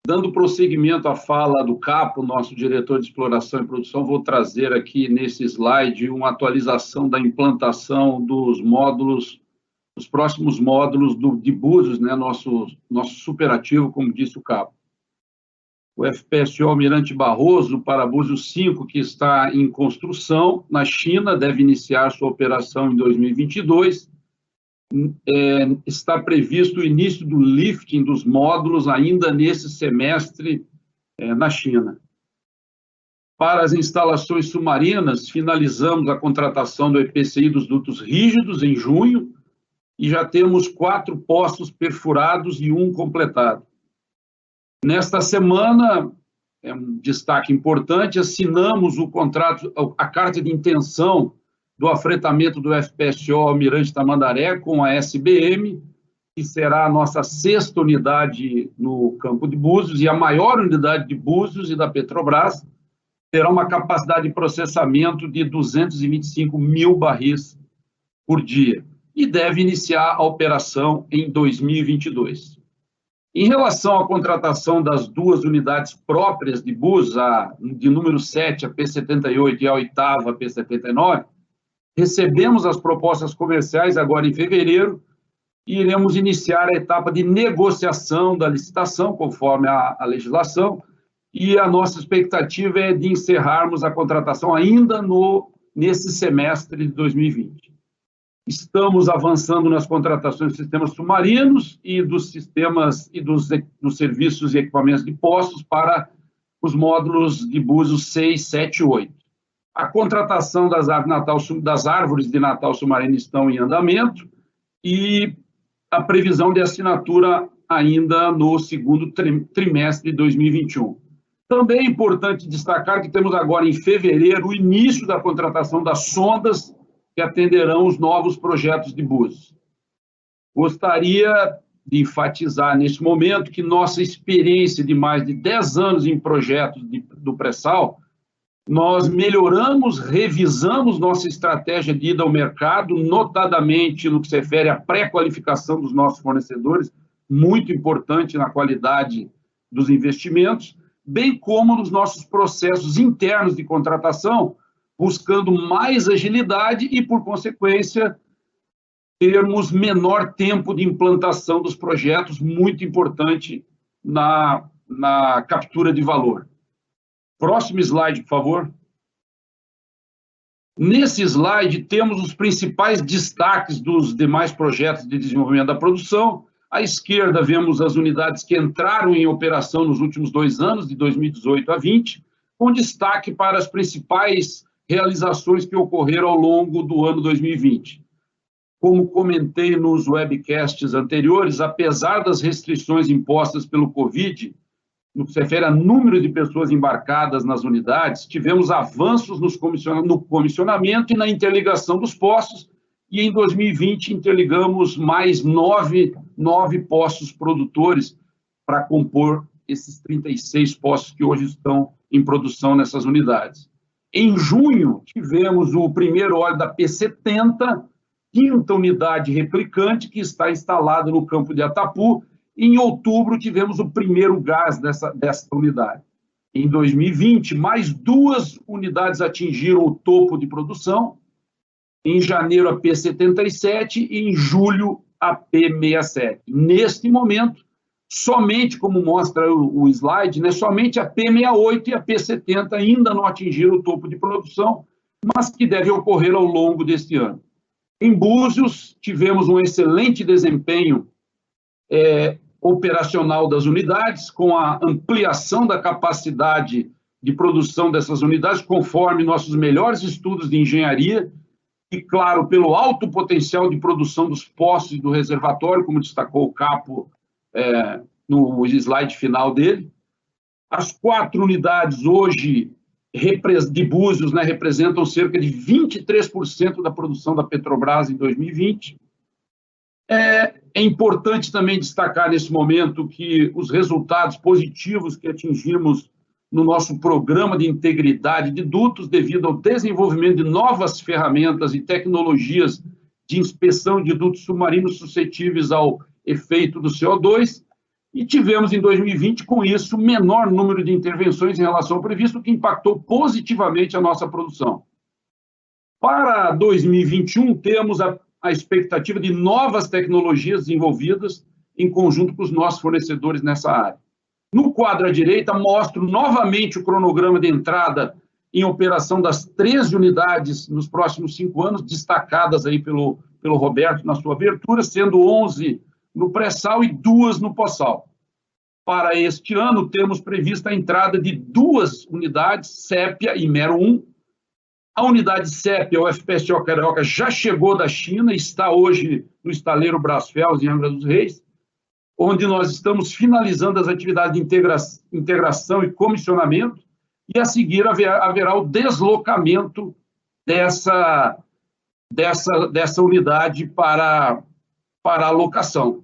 Dando prosseguimento à fala do Capo, nosso diretor de exploração e produção, vou trazer aqui nesse slide uma atualização da implantação dos módulos, os próximos módulos de Búzios, né, nosso superativo, como disse o Capo. O FPSO Almirante Barroso para Búzios 5, que está em construção na China, deve iniciar sua operação em 2022. Está previsto o início do lifting dos módulos ainda nesse semestre na China. Para as instalações submarinas, finalizamos a contratação do EPCI dos dutos rígidos em junho e já temos 4 poços perfurados e 1 completado. Nesta semana, é um destaque importante, assinamos o contrato, a carta de intenção do afretamento do FPSO Almirante Tamandaré com a SBM, que será a nossa 6ª unidade no campo de Búzios e a maior unidade de Búzios e da Petrobras, terá uma capacidade de processamento de 225 mil barris por dia e deve iniciar a operação em 2022. Em relação à contratação das 2 unidades próprias de Búzios, de número 7, a P78, e a 8ª, a P79, recebemos as propostas comerciais agora em fevereiro e iremos iniciar a etapa de negociação da licitação, conforme a legislação, e a nossa expectativa é de encerrarmos a contratação ainda nesse semestre de 2020. Estamos avançando nas contratações dos sistemas submarinos e dos sistemas e dos serviços e equipamentos de postos para os módulos de Búzios 6, 7 e 8. A contratação das árvores de Natal submarino estão em andamento e a previsão de assinatura ainda no 2º trimestre de 2021. Também é importante destacar que temos agora em fevereiro o início da contratação das sondas que atenderão os novos projetos de Búzios. Gostaria de enfatizar neste momento que nossa experiência de mais de 10 anos em projetos do pré-sal, nós melhoramos, revisamos nossa estratégia de ida ao mercado, notadamente no que se refere à pré-qualificação dos nossos fornecedores, muito importante na qualidade dos investimentos, bem como nos nossos processos internos de contratação, buscando mais agilidade e, por consequência, termos menor tempo de implantação dos projetos, muito importante na captura de valor. Próximo slide, por favor. Nesse slide, temos os principais destaques dos demais projetos de desenvolvimento da produção. À esquerda, vemos as unidades que entraram em operação nos últimos 2 anos, de 2018 a 2020, com destaque para as principais realizações que ocorreram ao longo do ano 2020. Como comentei nos webcasts anteriores, apesar das restrições impostas pelo Covid, no que se refere a número de pessoas embarcadas nas unidades, tivemos avanços no comissionamento e na interligação dos postos, e em 2020 interligamos mais 9 postos produtores para compor esses 36 postos que hoje estão em produção nessas unidades. Em junho, tivemos o primeiro óleo da P70, 5ª unidade replicante, que está instalada no campo de Atapu. Em outubro, tivemos o primeiro gás dessa unidade. Em 2020, mais 2 unidades atingiram o topo de produção, em janeiro a P77 e em julho a P67. Neste momento, somente, como mostra o slide, né, somente a P68 e a P70 ainda não atingiram o topo de produção, mas que deve ocorrer ao longo deste ano. Em Búzios, tivemos um excelente desempenho operacional das unidades, com a ampliação da capacidade de produção dessas unidades, conforme nossos melhores estudos de engenharia, e, claro, pelo alto potencial de produção dos poços e do reservatório, como destacou o Capo no slide final dele. As 4 unidades hoje de Búzios, né, representam cerca de 23% da produção da Petrobras em 2020. É importante também destacar nesse momento que os resultados positivos que atingimos no nosso programa de integridade de dutos, devido ao desenvolvimento de novas ferramentas e tecnologias de inspeção de dutos submarinos suscetíveis ao efeito do CO2, e tivemos em 2020, com isso, menor número de intervenções em relação ao previsto, que impactou positivamente a nossa produção. Para 2021, temos a expectativa de novas tecnologias desenvolvidas em conjunto com os nossos fornecedores nessa área. No quadro à direita, mostro novamente o cronograma de entrada em operação das 13 unidades nos próximos 5 anos, destacadas aí pelo Roberto na sua abertura, sendo 11 no pré-sal e 2 no pós-sal. Para este ano, temos prevista a entrada de 2 unidades, Sépia e Mero 1. A unidade Sépia, o FPSO Carioca, já chegou da China e está hoje no estaleiro Brasfels, em Angra dos Reis, onde nós estamos finalizando as atividades de integração e comissionamento, e a seguir haverá o deslocamento dessa unidade para a locação.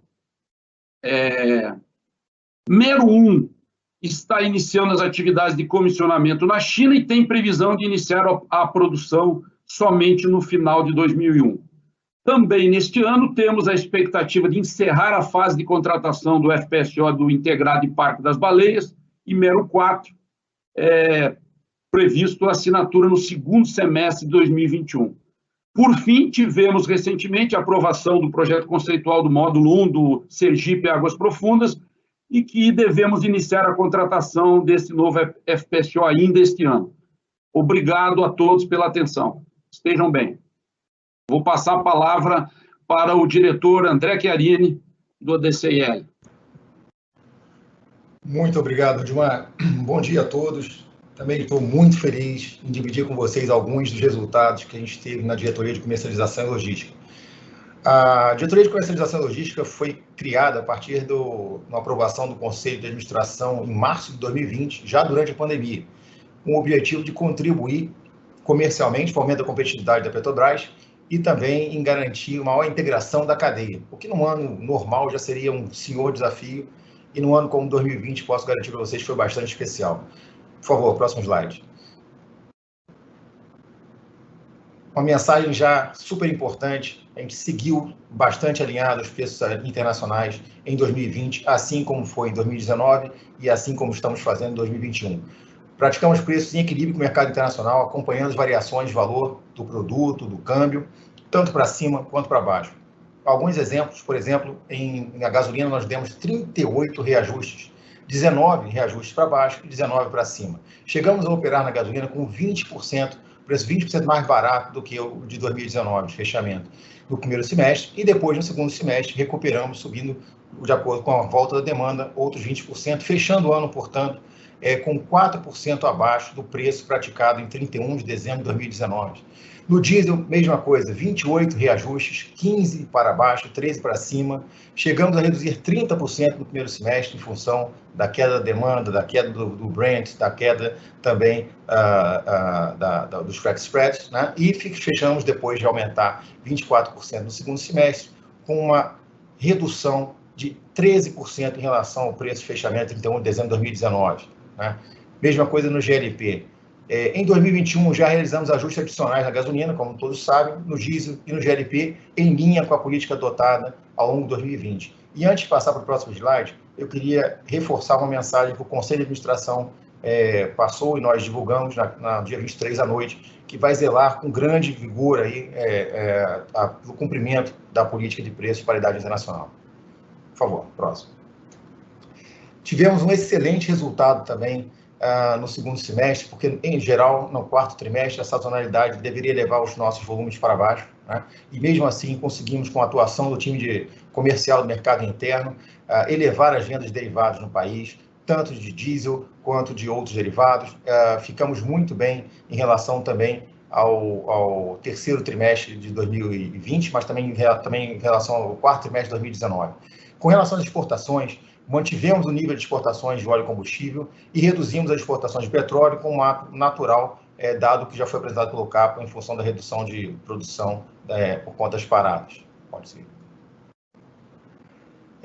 Mero 1 está iniciando as atividades de comissionamento na China e tem previsão de iniciar a produção somente no final de 2001. Também neste ano temos a expectativa de encerrar a fase de contratação do FPSO do Integrado e Parque das Baleias, e Mero 4, previsto a assinatura no 2º semestre de 2021. Por fim, tivemos recentemente a aprovação do projeto conceitual do módulo 1 do Sergipe Águas Profundas, e que devemos iniciar a contratação desse novo FPSO ainda este ano. Obrigado a todos pela atenção. Estejam bem. Vou passar a palavra para o diretor André Chiarini, do ADCIL. Muito obrigado, Dilmar. Bom dia a todos. Também estou muito feliz em dividir com vocês alguns dos resultados que a gente teve na Diretoria de Comercialização e Logística. A Diretoria de Comercialização e Logística foi criada a partir da aprovação do Conselho de Administração em março de 2020, já durante a pandemia, com o objetivo de contribuir comercialmente, fomento da competitividade da Petrobras, e também em garantir uma maior integração da cadeia, o que num ano normal já seria um senhor desafio, e num ano como 2020, posso garantir para vocês que foi bastante especial. Por favor, próximo slide. Uma mensagem já super importante: a gente seguiu bastante alinhado aos preços internacionais em 2020, assim como foi em 2019 e assim como estamos fazendo em 2021. Praticamos preços em equilíbrio com o mercado internacional, acompanhando as variações de valor do produto, do câmbio, tanto para cima quanto para baixo. Alguns exemplos, por exemplo, na gasolina nós demos 38 reajustes, 19 reajustes para baixo e 19 para cima. Chegamos a operar na gasolina com 20%, preço 20% mais barato do que o de 2019, de fechamento, no primeiro semestre, e depois, no segundo semestre, recuperamos, subindo de acordo com a volta da demanda, outros 20%, fechando o ano, portanto, com 4% abaixo do preço praticado em 31 de dezembro de 2019. No diesel, mesma coisa, 28 reajustes, 15 para baixo, 13 para cima. Chegamos a reduzir 30% no primeiro semestre, em função da queda da demanda, da queda do Brent, da queda também dos crack spreads, né? E fechamos, depois de aumentar 24% no segundo semestre, com uma redução de 13% em relação ao preço de fechamento em 31 de dezembro de 2019. Né? Mesma coisa no GLP. Em 2021, já realizamos ajustes adicionais na gasolina, como todos sabem, no diesel e no GLP, em linha com a política adotada ao longo de 2020. E antes de passar para o próximo slide, eu queria reforçar uma mensagem para o Conselho de Administração passou e nós divulgamos no dia 23 à noite, que vai zelar com grande vigor aí, o cumprimento da política de preços de paridade internacional. Por favor, próximo. Tivemos um excelente resultado também no segundo semestre, porque, em geral, no quarto trimestre, a sazonalidade deveria levar os nossos volumes para baixo, né? E, mesmo assim, conseguimos, com a atuação do time comercial do mercado interno, elevar as vendas de derivados no país, tanto de diesel quanto de outros derivados. Ficamos muito bem em relação também ao terceiro trimestre de 2020, mas também em relação ao quarto trimestre de 2019. Com relação às exportações, mantivemos o nível de exportações de óleo e combustível e reduzimos as exportações de petróleo com um ato natural, dado que já foi apresentado pelo CAPA em função da redução de produção por conta das paradas. Pode seguir.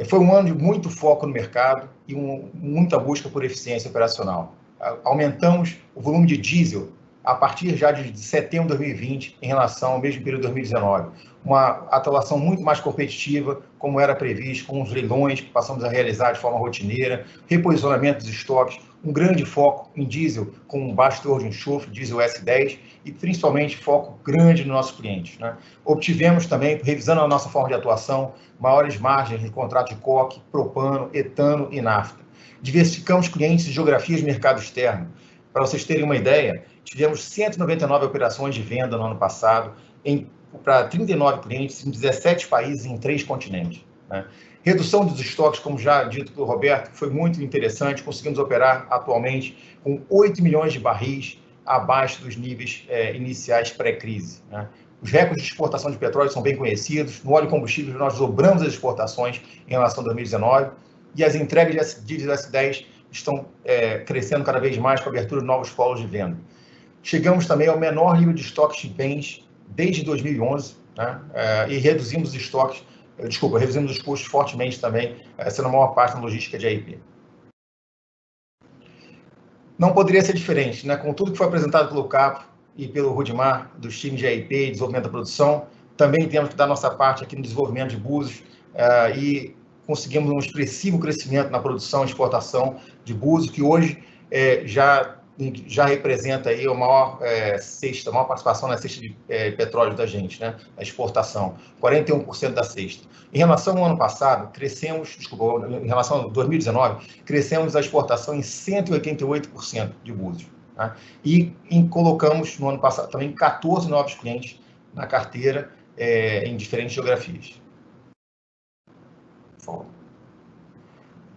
Foi um ano de muito foco no mercado e muita busca por eficiência operacional. Aumentamos o volume de diesel a partir já de setembro de 2020 em relação ao mesmo período de 2019. Uma atuação muito mais competitiva, como era previsto, com os leilões que passamos a realizar de forma rotineira, reposicionamento dos estoques, um grande foco em diesel com baixo teor de enxofre, diesel S10, e principalmente foco grande nos nossos clientes, né? Obtivemos também, revisando a nossa forma de atuação, maiores margens de contrato de coque, propano, etano e nafta. Diversificamos clientes e geografias de mercado externo. Para vocês terem uma ideia, tivemos 199 operações de venda no ano passado, para 39 clientes em 17 países em 3 continentes, né? Redução dos estoques, como já dito pelo Roberto, foi muito interessante. Conseguimos operar atualmente com 8 milhões de barris abaixo dos níveis iniciais pré-crise, né? Os recordes de exportação de petróleo são bem conhecidos. No óleo e combustível, nós dobramos as exportações em relação a 2019 e as entregas de diesel S10 estão crescendo cada vez mais com a abertura de novos polos de venda. Chegamos também ao menor nível de estoques de bens desde 2011, né? E reduzimos os custos fortemente também, sendo a maior parte na logística de AIP. Não poderia ser diferente, né? Com tudo que foi apresentado pelo Capo e pelo Rudimar, dos times de AIP e desenvolvimento da produção, também temos que dar nossa parte aqui no desenvolvimento de Búzios, e conseguimos um expressivo crescimento na produção e exportação de Búzios, que hoje já representa aí a maior participação na cesta de petróleo da gente, né? A exportação, 41% da cesta. Em relação ao ano passado, em relação a 2019, crescemos a exportação em 188% de Búzios, né? E colocamos no ano passado também 14 novos clientes na carteira em diferentes geografias. Por favor.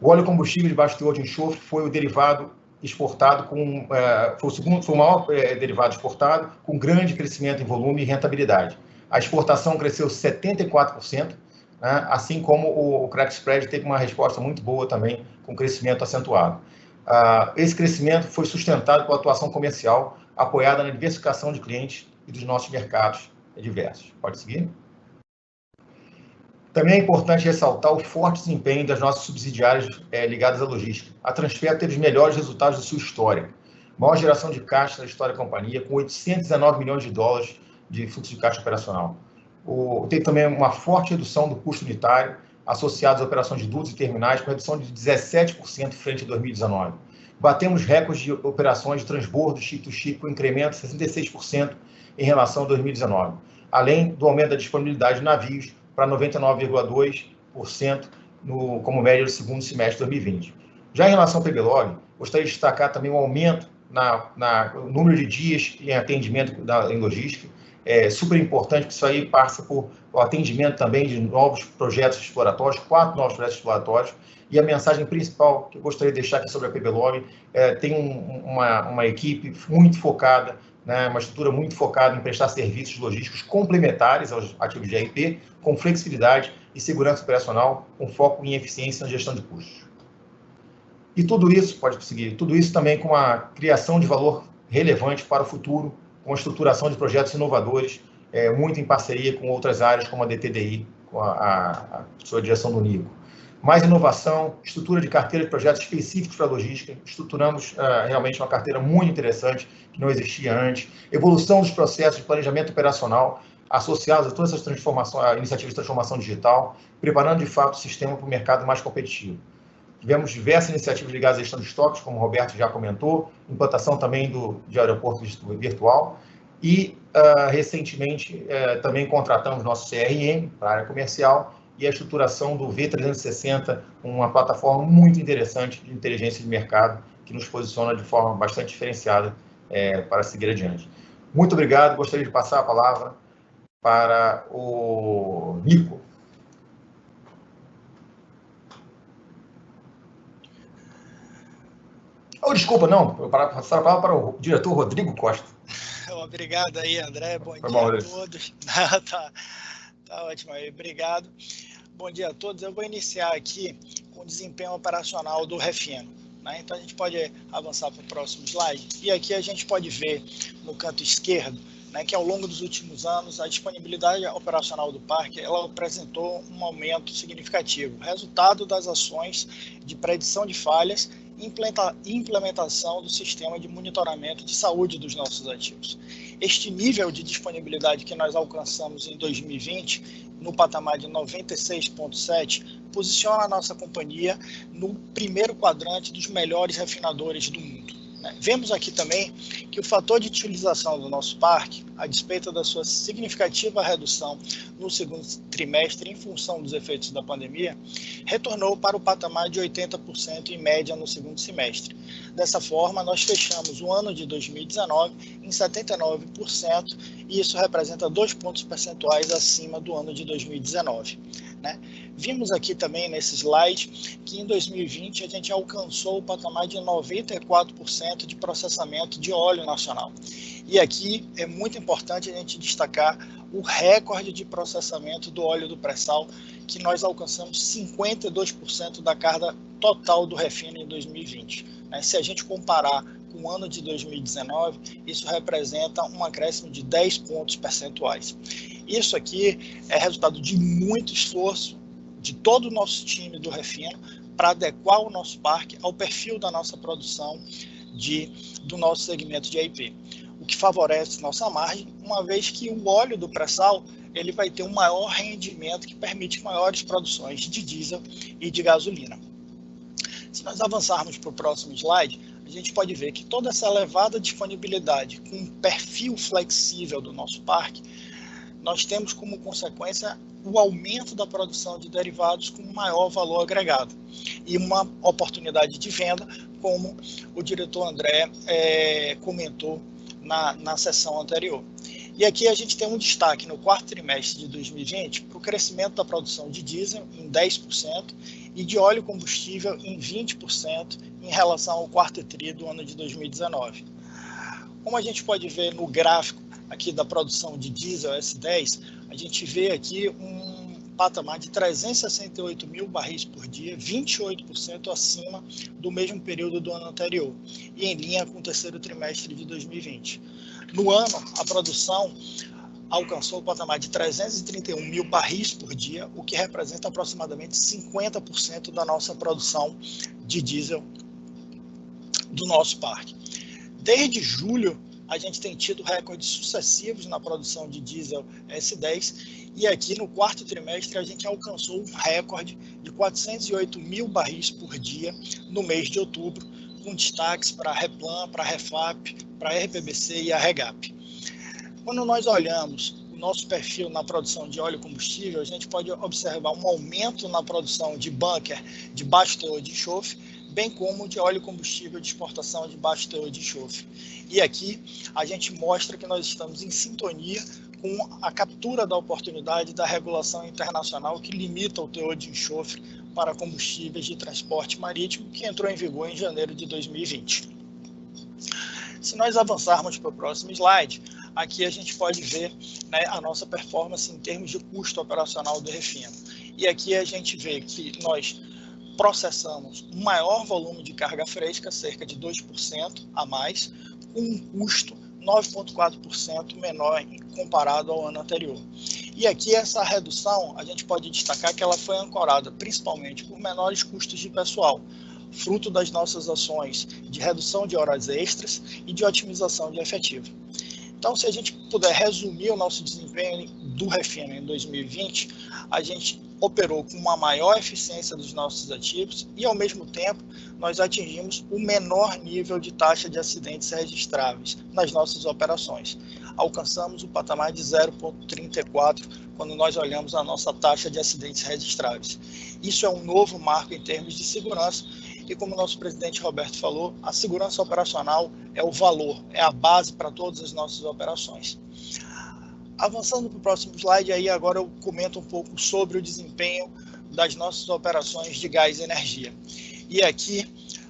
O óleo combustível de baixo teor de enxofre foi o derivado exportado foi o maior derivado exportado, com grande crescimento em volume e rentabilidade. A exportação cresceu 74%, né, assim como o crack spread teve uma resposta muito boa também, com crescimento acentuado. Esse crescimento foi sustentado pela atuação comercial, apoiada na diversificação de clientes e dos nossos mercados diversos. Pode seguir? Também é importante ressaltar o forte desempenho das nossas subsidiárias ligadas à logística. A Transfer teve os melhores resultados da sua história. Maior geração de caixa da história da companhia, com 819 milhões de dólares de fluxo de caixa operacional. Teve também uma forte redução do custo unitário, associado às operações de dutos e terminais, com redução de 17% frente a 2019. Batemos recordes de operações de transbordo chip-to-chip, com incremento de 66% em relação a 2019, além do aumento da disponibilidade de navios para 99,2% como média do segundo semestre de 2020. Já em relação ao PBLog, gostaria de destacar também o aumento no número de dias em atendimento em logística. É super importante, que isso aí passa por o atendimento também de novos projetos exploratórios, 4 novos projetos exploratórios, e a mensagem principal que eu gostaria de deixar aqui sobre a PBLog tem uma equipe muito focada, né, uma estrutura muito focada em prestar serviços logísticos complementares aos ativos de AIP, com flexibilidade e segurança operacional, com foco em eficiência na gestão de custos. E tudo isso, pode prosseguir, tudo isso também com a criação de valor relevante para o futuro, com a estruturação de projetos inovadores, muito em parceria com outras áreas, como a DTDI, com a sua direção do Nico. Mais inovação, estrutura de carteira de projetos específicos para a logística. Estruturamos realmente uma carteira muito interessante, que não existia antes. Evolução dos processos de planejamento operacional, associados a todas essas iniciativas de transformação digital, preparando, de fato, o sistema para o mercado mais competitivo. Tivemos diversas iniciativas ligadas à gestão de estoques, como o Roberto já comentou, implantação também de aeroporto virtual, e recentemente também contratamos nosso CRM para a área comercial e a estruturação do V360, uma plataforma muito interessante de inteligência de mercado, que nos posiciona de forma bastante diferenciada para seguir adiante. Muito obrigado, gostaria de passar a palavra para o Nico. Oh, desculpa, não, eu passar a palavra para o diretor Rodrigo Costa. Obrigado aí, André, bom dia a todos. Tá ótimo aí, obrigado. Bom dia a todos, eu vou iniciar aqui com o desempenho operacional do Refino, né? Então a gente pode avançar para o próximo slide, e aqui a gente pode ver no canto esquerdo, né, que ao longo dos últimos anos a disponibilidade operacional do parque ela apresentou um aumento significativo, resultado das ações de predição de falhas e implementação do sistema de monitoramento de saúde dos nossos ativos. Este nível de disponibilidade que nós alcançamos em 2020, no patamar de 96,7, posiciona a nossa companhia no primeiro quadrante dos melhores refinadores do mundo. Vemos aqui também que o fator de utilização do nosso parque, a despeito da sua significativa redução no segundo trimestre em função dos efeitos da pandemia, retornou para o patamar de 80% em média no segundo semestre. Dessa forma, nós fechamos o ano de 2019 em 79%, e isso representa 2 pontos percentuais acima do ano de 2019. Né? Vimos aqui também nesse slide que em 2020 a gente alcançou o patamar de 94% de processamento de óleo nacional. E aqui é muito importante a gente destacar o recorde de processamento do óleo do pré-sal, que nós alcançamos 52% da carga total do refino em 2020. Se a gente comparar com o ano de 2019, isso representa um acréscimo de 10 pontos percentuais. Isso aqui é resultado de muito esforço de todo o nosso time do refino para adequar o nosso parque ao perfil da nossa produção do nosso segmento de IP, o que favorece nossa margem, uma vez que o óleo do pré-sal ele vai ter um maior rendimento que permite maiores produções de diesel e de gasolina. Se nós avançarmos para o próximo slide, a gente pode ver que toda essa elevada disponibilidade com um perfil flexível do nosso parque, nós temos como consequência o aumento da produção de derivados com maior valor agregado e uma oportunidade de venda, como o diretor André comentou na sessão anterior. E aqui a gente tem um destaque no quarto trimestre de 2020 para o crescimento da produção de diesel em 10% e de óleo combustível em 20% em relação ao quarto tri do ano de 2019. Como a gente pode ver no gráfico aqui da produção de diesel S10, a gente vê aqui um patamar de 368 mil barris por dia, 28% acima do mesmo período do ano anterior, e em linha com o terceiro trimestre de 2020. No ano, a produção alcançou o patamar de 331 mil barris por dia, o que representa aproximadamente 50% da nossa produção de diesel do nosso parque. Desde julho, a gente tem tido recordes sucessivos na produção de diesel S10, e aqui no quarto trimestre a gente alcançou um recorde de 408 mil barris por dia no mês de outubro, com destaques para a Replan, para a Refap, para a RPBC e a Regap. Quando nós olhamos o nosso perfil na produção de óleo combustível, a gente pode observar um aumento na produção de bunker de baixo teor de enxofre, bem como de óleo combustível de exportação de baixo teor de enxofre. E aqui a gente mostra que nós estamos em sintonia com a captura da oportunidade da regulação internacional que limita o teor de enxofre para combustíveis de transporte marítimo, que entrou em vigor em janeiro de 2020. Se nós avançarmos para o próximo slide, aqui a gente pode ver, né, a nossa performance em termos de custo operacional do refino. E aqui a gente vê que nós processamos um maior volume de carga fresca, cerca de 2% a mais, com um custo 9,4% menor comparado ao ano anterior. E aqui essa redução, a gente pode destacar que ela foi ancorada principalmente por menores custos de pessoal, fruto das nossas ações de redução de horas extras e de otimização de efetivo. Então, se a gente puder resumir o nosso desempenho do refino em 2020, a gente operou com uma maior eficiência dos nossos ativos e, ao mesmo tempo, nós atingimos o menor nível de taxa de acidentes registráveis nas nossas operações. Alcançamos o patamar de 0,34 quando nós olhamos a nossa taxa de acidentes registráveis. Isso é um novo marco em termos de segurança e, como o nosso presidente Roberto falou, a segurança operacional é o valor, é a base para todas as nossas operações. Avançando para o próximo slide, aí agora eu comento um pouco sobre o desempenho das nossas operações de gás e energia. E aqui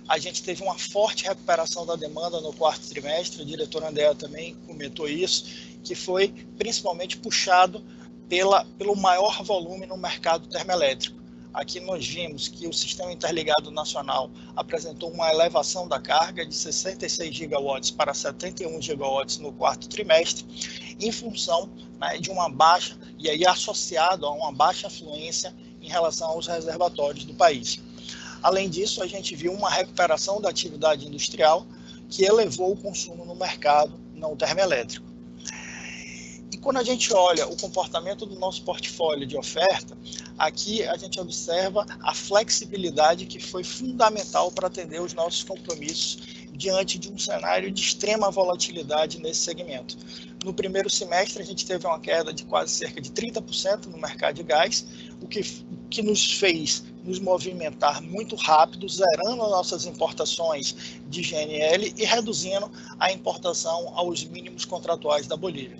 a gente teve uma forte recuperação da demanda no quarto trimestre, o diretor André também comentou isso, que foi principalmente puxado pelo maior volume no mercado termoelétrico. Aqui nós vimos que o Sistema Interligado Nacional apresentou uma elevação da carga de 66 gigawatts para 71 gigawatts no quarto trimestre, em função, né, de uma baixa, e aí associado a uma baixa afluência em relação aos reservatórios do país. Além disso, a gente viu uma recuperação da atividade industrial que elevou o consumo no mercado não termoelétrico. E quando a gente olha o comportamento do nosso portfólio de oferta, aqui a gente observa a flexibilidade que foi fundamental para atender os nossos compromissos diante de um cenário de extrema volatilidade nesse segmento. No primeiro semestre, a gente teve uma queda de quase cerca de 30% no mercado de gás, o que nos fez nos movimentar muito rápido, zerando nossas importações de GNL e reduzindo a importação aos mínimos contratuais da Bolívia.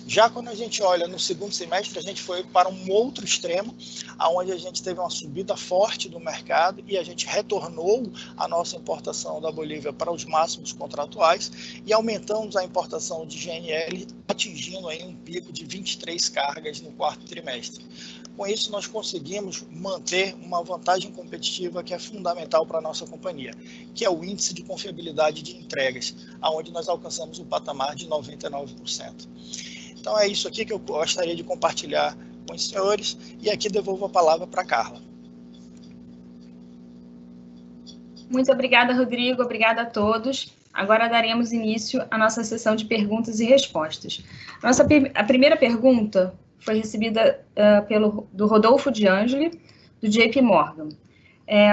Já quando a gente olha no segundo semestre, a gente foi para um outro extremo, onde a gente teve uma subida forte do mercado e a gente retornou a nossa importação da Bolívia para os máximos contratuais e aumentamos a importação de GNL, atingindo aí um pico de 23 cargas no quarto trimestre. Com isso, nós conseguimos manter uma vantagem competitiva que é fundamental para a nossa companhia, que é o índice de confiabilidade de entregas, onde nós alcançamos o patamar de 99%. Então é isso aqui que eu gostaria de compartilhar com os senhores, e aqui devolvo a palavra para a Carla. Muito obrigada, Rodrigo, obrigada a todos. Agora daremos início à nossa sessão de perguntas e respostas. A primeira pergunta foi recebida do Rodolfo de Angeli, do JP Morgan.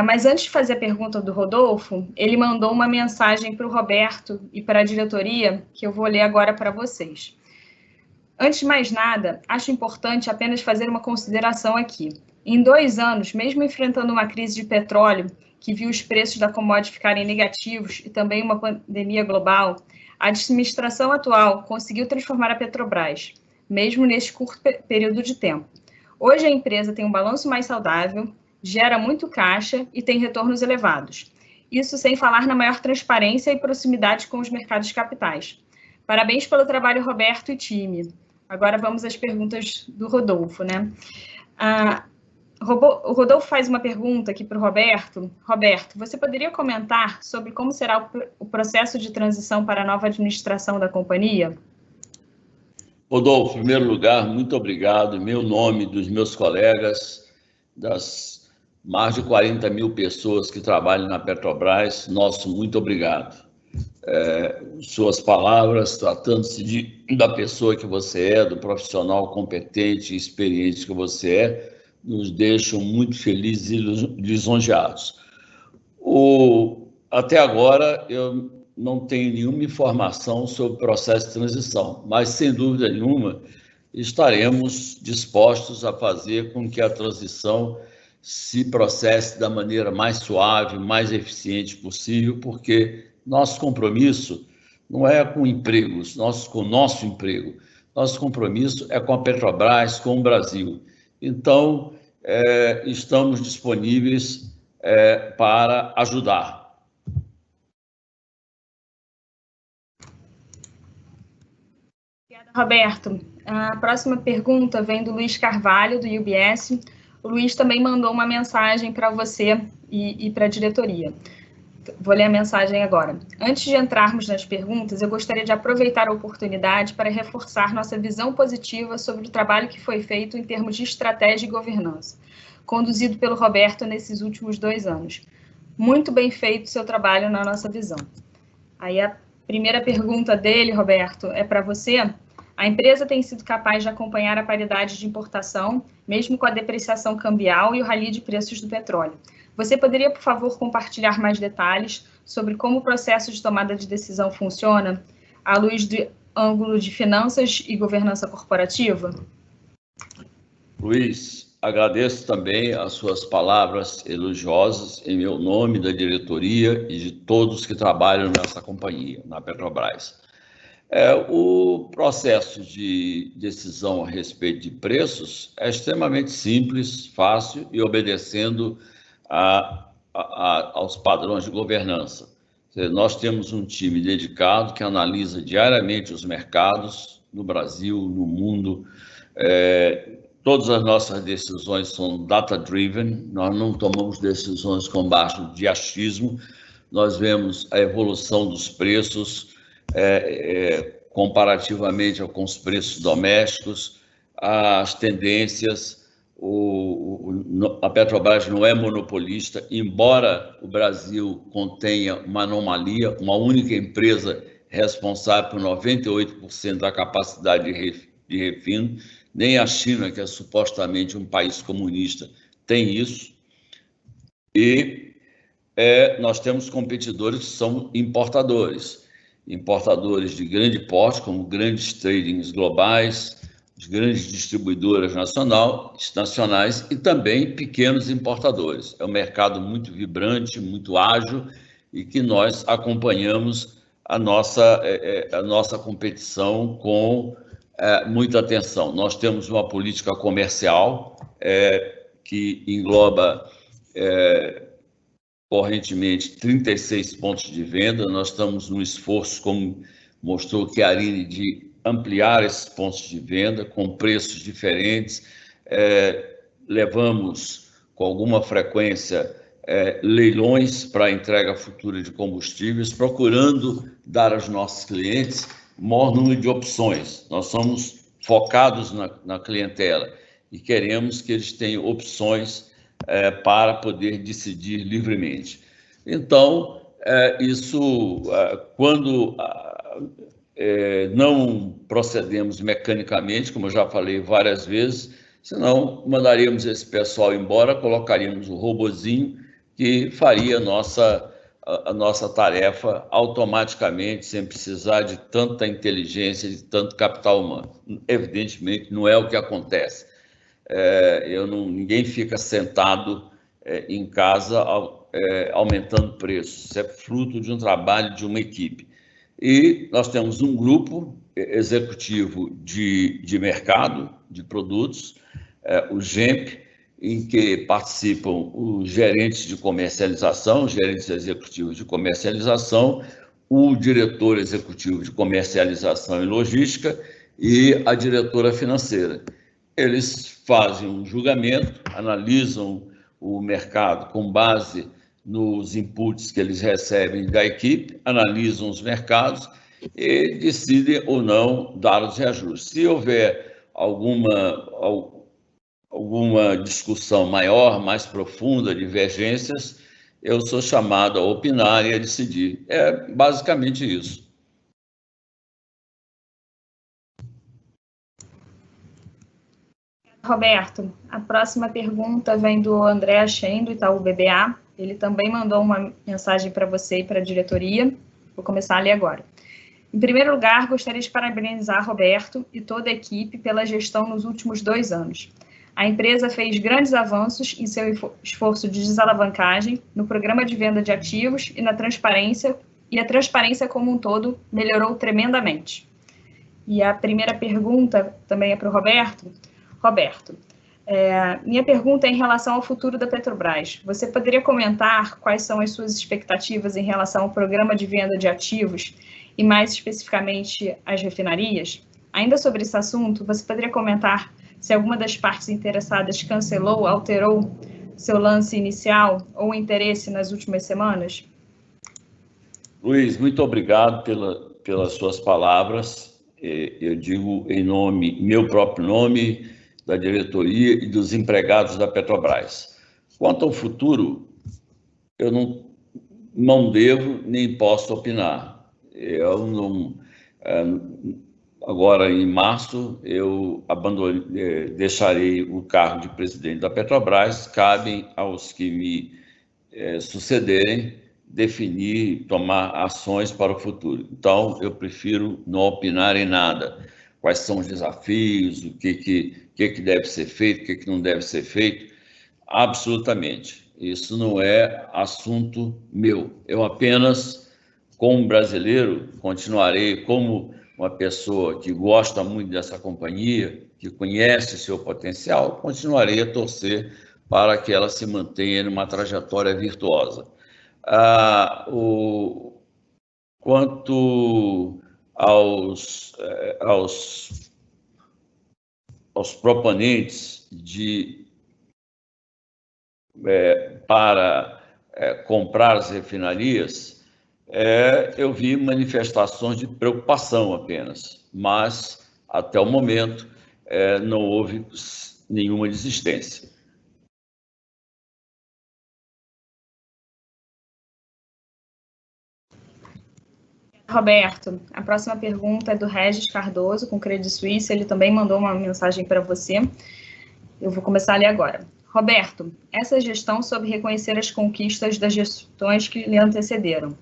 Mas antes de fazer a pergunta do Rodolfo, ele mandou uma mensagem para o Roberto e para a diretoria, que eu vou ler agora para vocês. Antes de mais nada, acho importante apenas fazer uma consideração aqui. Em 2 anos, mesmo enfrentando uma crise de petróleo, que viu os preços da commodity ficarem negativos e também uma pandemia global, a administração atual conseguiu transformar a Petrobras, mesmo neste curto período de tempo. Hoje a empresa tem um balanço mais saudável, gera muito caixa e tem retornos elevados. Isso sem falar na maior transparência e proximidade com os mercados de capitais. Parabéns pelo trabalho, Roberto e time. Agora vamos às perguntas do Rodolfo, né? O Rodolfo faz uma pergunta aqui para o Roberto. Roberto, você poderia comentar sobre como será o processo de transição para a nova administração da companhia? Rodolfo, em primeiro lugar, muito obrigado. Em meu nome, dos meus colegas, das mais de 40 mil pessoas que trabalham na Petrobras, nosso muito obrigado. Suas palavras, tratando-se da pessoa que você é, do profissional competente e experiente que você é, nos deixam muito felizes e lisonjeados. Até agora, eu não tenho nenhuma informação sobre o processo de transição, mas, sem dúvida nenhuma, estaremos dispostos a fazer com que a transição se processe da maneira mais suave, mais eficiente possível, porque nosso compromisso não é com empregos, com o nosso emprego. Nosso compromisso é com a Petrobras, com o Brasil. Então, estamos disponíveis para ajudar. Obrigada, Roberto. A próxima pergunta vem do Luiz Carvalho, do UBS. O Luiz também mandou uma mensagem para você e para a diretoria. Vou ler a mensagem agora. Antes de entrarmos nas perguntas, eu gostaria de aproveitar a oportunidade para reforçar nossa visão positiva sobre o trabalho que foi feito em termos de estratégia e governança, conduzido pelo Roberto nesses últimos 2 anos. Muito bem feito o seu trabalho na nossa visão. Aí a primeira pergunta dele, Roberto, é para você. A empresa tem sido capaz de acompanhar a paridade de importação, mesmo com a depreciação cambial e o rally de preços do petróleo. Você poderia, por favor, compartilhar mais detalhes sobre como o processo de tomada de decisão funciona, à luz do ângulo de finanças e governança corporativa? Luiz, agradeço também as suas palavras elogiosas em meu nome, da diretoria e de todos que trabalham nessa companhia, na Petrobras. O processo de decisão a respeito de preços é extremamente simples, fácil e obedecendo aos padrões de governança. Nós temos um time dedicado que analisa diariamente os mercados no Brasil, no mundo. Todas as nossas decisões são data-driven, nós não tomamos decisões com base de achismo, nós vemos a evolução dos preços comparativamente com os preços domésticos, as tendências. A Petrobras não é monopolista, embora o Brasil contenha uma anomalia, uma única empresa responsável por 98% da capacidade de refino, nem a China, que é supostamente um país comunista, tem isso. E nós temos competidores que são importadores de grande porte, como grandes tradings globais, de grandes distribuidoras nacionais e também pequenos importadores. É um mercado muito vibrante, muito ágil e que nós acompanhamos a nossa competição com muita atenção. Nós temos uma política comercial que engloba correntemente 36 pontos de venda. Nós estamos num esforço, como mostrou Chiarini, de ampliar esses pontos de venda com preços diferentes. Levamos com alguma frequência leilões para a entrega futura de combustíveis, procurando dar aos nossos clientes maior número de opções. Nós somos focados na clientela e queremos que eles tenham opções para poder decidir livremente. Então, quando não procedemos mecanicamente, como eu já falei várias vezes, senão mandaríamos esse pessoal embora, colocaríamos o robozinho que faria a nossa tarefa automaticamente, sem precisar de tanta inteligência, de tanto capital humano. Evidentemente, não é o que acontece. Ninguém fica sentado em casa aumentando preços. Isso é fruto de um trabalho de uma equipe. E nós temos um grupo executivo de mercado, de produtos, o GEMP, em que participam os gerentes de comercialização, os gerentes executivos de comercialização, o diretor executivo de comercialização e logística e a diretora financeira. Eles fazem um julgamento, analisam o mercado com base nos inputs que eles recebem da equipe, analisam os mercados e decidem ou não dar os reajustes. Se houver alguma discussão maior, mais profunda, divergências, eu sou chamado a opinar e a decidir. É basicamente isso. Roberto, a próxima pergunta vem do André Achen, do Itaú BBA. Ele também mandou uma mensagem para você e para a diretoria. Vou começar a ler agora. Em primeiro lugar, gostaria de parabenizar Roberto e toda a equipe pela gestão nos últimos 2 anos. A empresa fez grandes avanços em seu esforço de desalavancagem, no programa de venda de ativos e na transparência, e a transparência como um todo melhorou tremendamente. E a primeira pergunta também é para o Roberto. Roberto, minha pergunta é em relação ao futuro da Petrobras. Você poderia comentar quais são as suas expectativas em relação ao programa de venda de ativos e, mais especificamente, as refinarias? Ainda sobre esse assunto, você poderia comentar se alguma das partes interessadas cancelou, alterou seu lance inicial ou interesse nas últimas semanas? Luiz, muito obrigado pelas suas palavras. Eu digo em meu próprio nome, da diretoria e dos empregados da Petrobras. Quanto ao futuro, eu não devo nem posso opinar. agora em março, eu deixarei o cargo de presidente da Petrobras. Cabem aos que me sucederem definir, tomar ações para o futuro. Então, eu prefiro não opinar em nada. Quais são os desafios, o que deve ser feito, o que não deve ser feito. Absolutamente. Isso não é assunto meu. Eu apenas, como brasileiro, continuarei como uma pessoa que gosta muito dessa companhia, que conhece seu potencial, continuarei a torcer para que ela se mantenha numa trajetória virtuosa. Quanto aos proponentes para comprar as refinarias, eu vi manifestações de preocupação apenas, mas até o momento não houve nenhuma desistência. Roberto, a próxima pergunta é do Regis Cardoso, com Credit Suisse. Ele também mandou uma mensagem para você. Eu vou começar a ler agora. Roberto, essa gestão soube reconhecer as conquistas das gestões que lhe antecederam,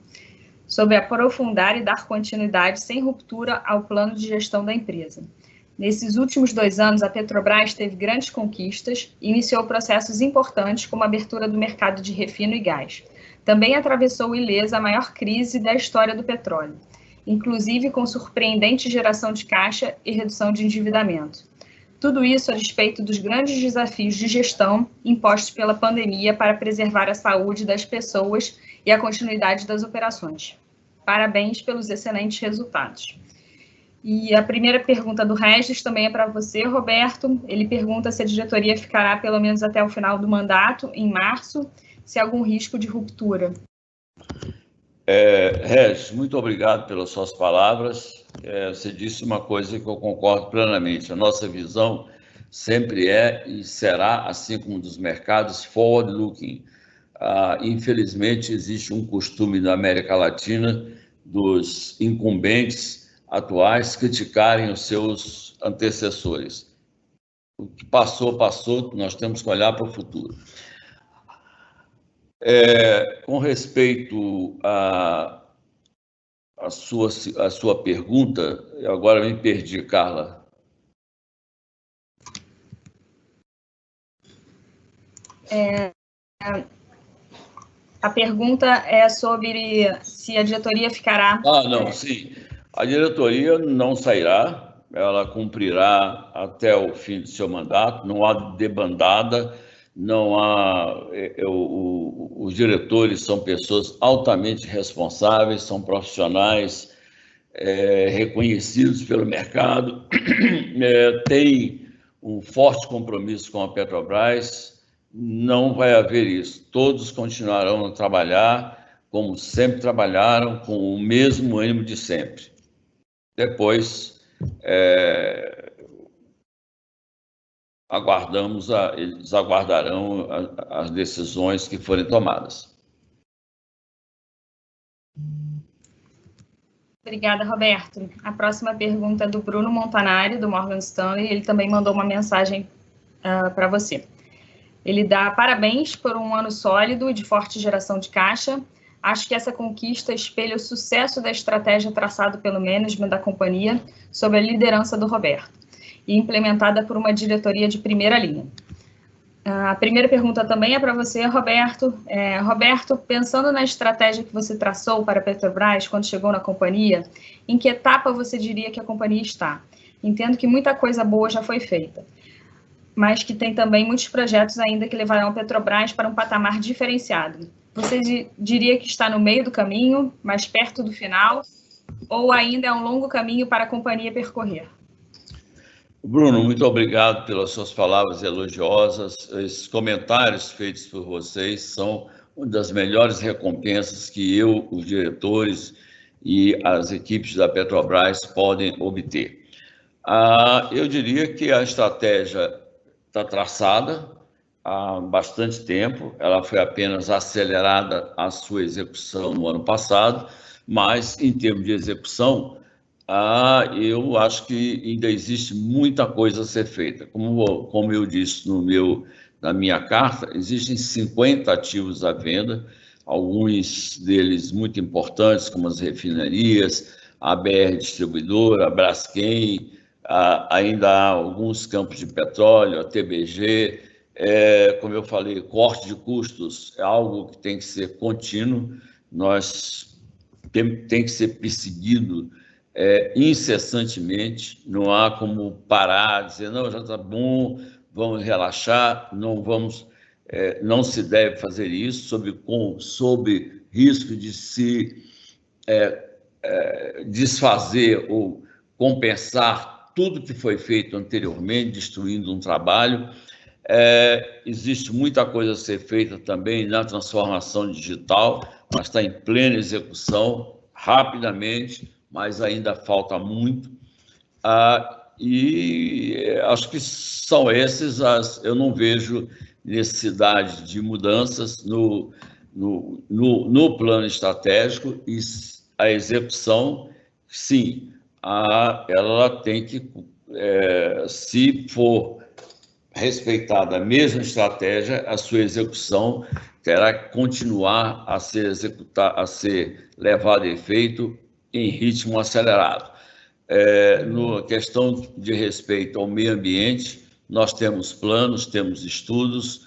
sobre aprofundar e dar continuidade sem ruptura ao plano de gestão da empresa. Nesses últimos 2 anos, a Petrobras teve grandes conquistas e iniciou processos importantes, como a abertura do mercado de refino e gás. Também atravessou ilesa a maior crise da história do petróleo, inclusive com surpreendente geração de caixa e redução de endividamento. Tudo isso a despeito dos grandes desafios de gestão impostos pela pandemia para preservar a saúde das pessoas e a continuidade das operações. Parabéns pelos excelentes resultados. E a primeira pergunta do Regis também é para você, Roberto. Ele pergunta se a diretoria ficará pelo menos até o final do mandato, em março, se há algum risco de ruptura. Regis, muito obrigado pelas suas palavras. Você disse uma coisa que eu concordo plenamente. A nossa visão sempre é e será, assim como dos mercados, forward-looking. Infelizmente, existe um costume na América Latina dos incumbentes atuais criticarem os seus antecessores. O que passou, passou, nós temos que olhar para o futuro. Com respeito à sua pergunta, eu agora me perdi, Carla. A pergunta é sobre se a diretoria ficará... Não, sim. A diretoria não sairá, ela cumprirá até o fim do seu mandato, não há debandada, não há... Os diretores são pessoas altamente responsáveis, são profissionais reconhecidos pelo mercado, têm um forte compromisso com a Petrobras, não vai haver isso. Todos continuarão a trabalhar como sempre trabalharam, com o mesmo ânimo de sempre. Depois, eles aguardarão as decisões que forem tomadas. Obrigada, Roberto. A próxima pergunta é do Bruno Montanari, do Morgan Stanley. Ele também mandou uma mensagem para você. Ele dá parabéns por um ano sólido e de forte geração de caixa. Acho que essa conquista espelha o sucesso da estratégia traçada pelo management da companhia sob a liderança do Roberto e implementada por uma diretoria de primeira linha. A primeira pergunta também é para você, Roberto. Roberto, pensando na estratégia que você traçou para a Petrobras quando chegou na companhia, em que etapa você diria que a companhia está? Entendo que muita coisa boa já foi feita, mas que tem também muitos projetos ainda que levarão a Petrobras para um patamar diferenciado. Você diria que está no meio do caminho, mais perto do final, ou ainda é um longo caminho para a companhia percorrer? Bruno, muito obrigado pelas suas palavras elogiosas. Esses comentários feitos por vocês são uma das melhores recompensas que eu, os diretores e as equipes da Petrobras podem obter. Eu diria que a estratégia está traçada há bastante tempo, ela foi apenas acelerada a sua execução no ano passado, mas em termos de execução, Eu acho que ainda existe muita coisa a ser feita. Como eu disse na minha carta, existem 50 ativos à venda, alguns deles muito importantes, como as refinarias, a BR Distribuidora, a Braskem, ainda há alguns campos de petróleo, a TBG. Como eu falei, corte de custos é algo que tem que ser contínuo, tem que ser perseguido incessantemente, não há como parar, dizer, não, já está bom, vamos relaxar, não se deve fazer isso sob risco de se desfazer ou compensar tudo que foi feito anteriormente, destruindo um trabalho. Existe muita coisa a ser feita também na transformação digital, mas está em plena execução, rapidamente, mas ainda falta muito. E acho que são esses eu não vejo necessidade de mudanças no plano estratégico, e a execução, sim, ela tem que, se for respeitada a mesma estratégia, a sua execução terá que continuar a ser levada a efeito em ritmo acelerado. Na questão de respeito ao meio ambiente, nós temos planos, temos estudos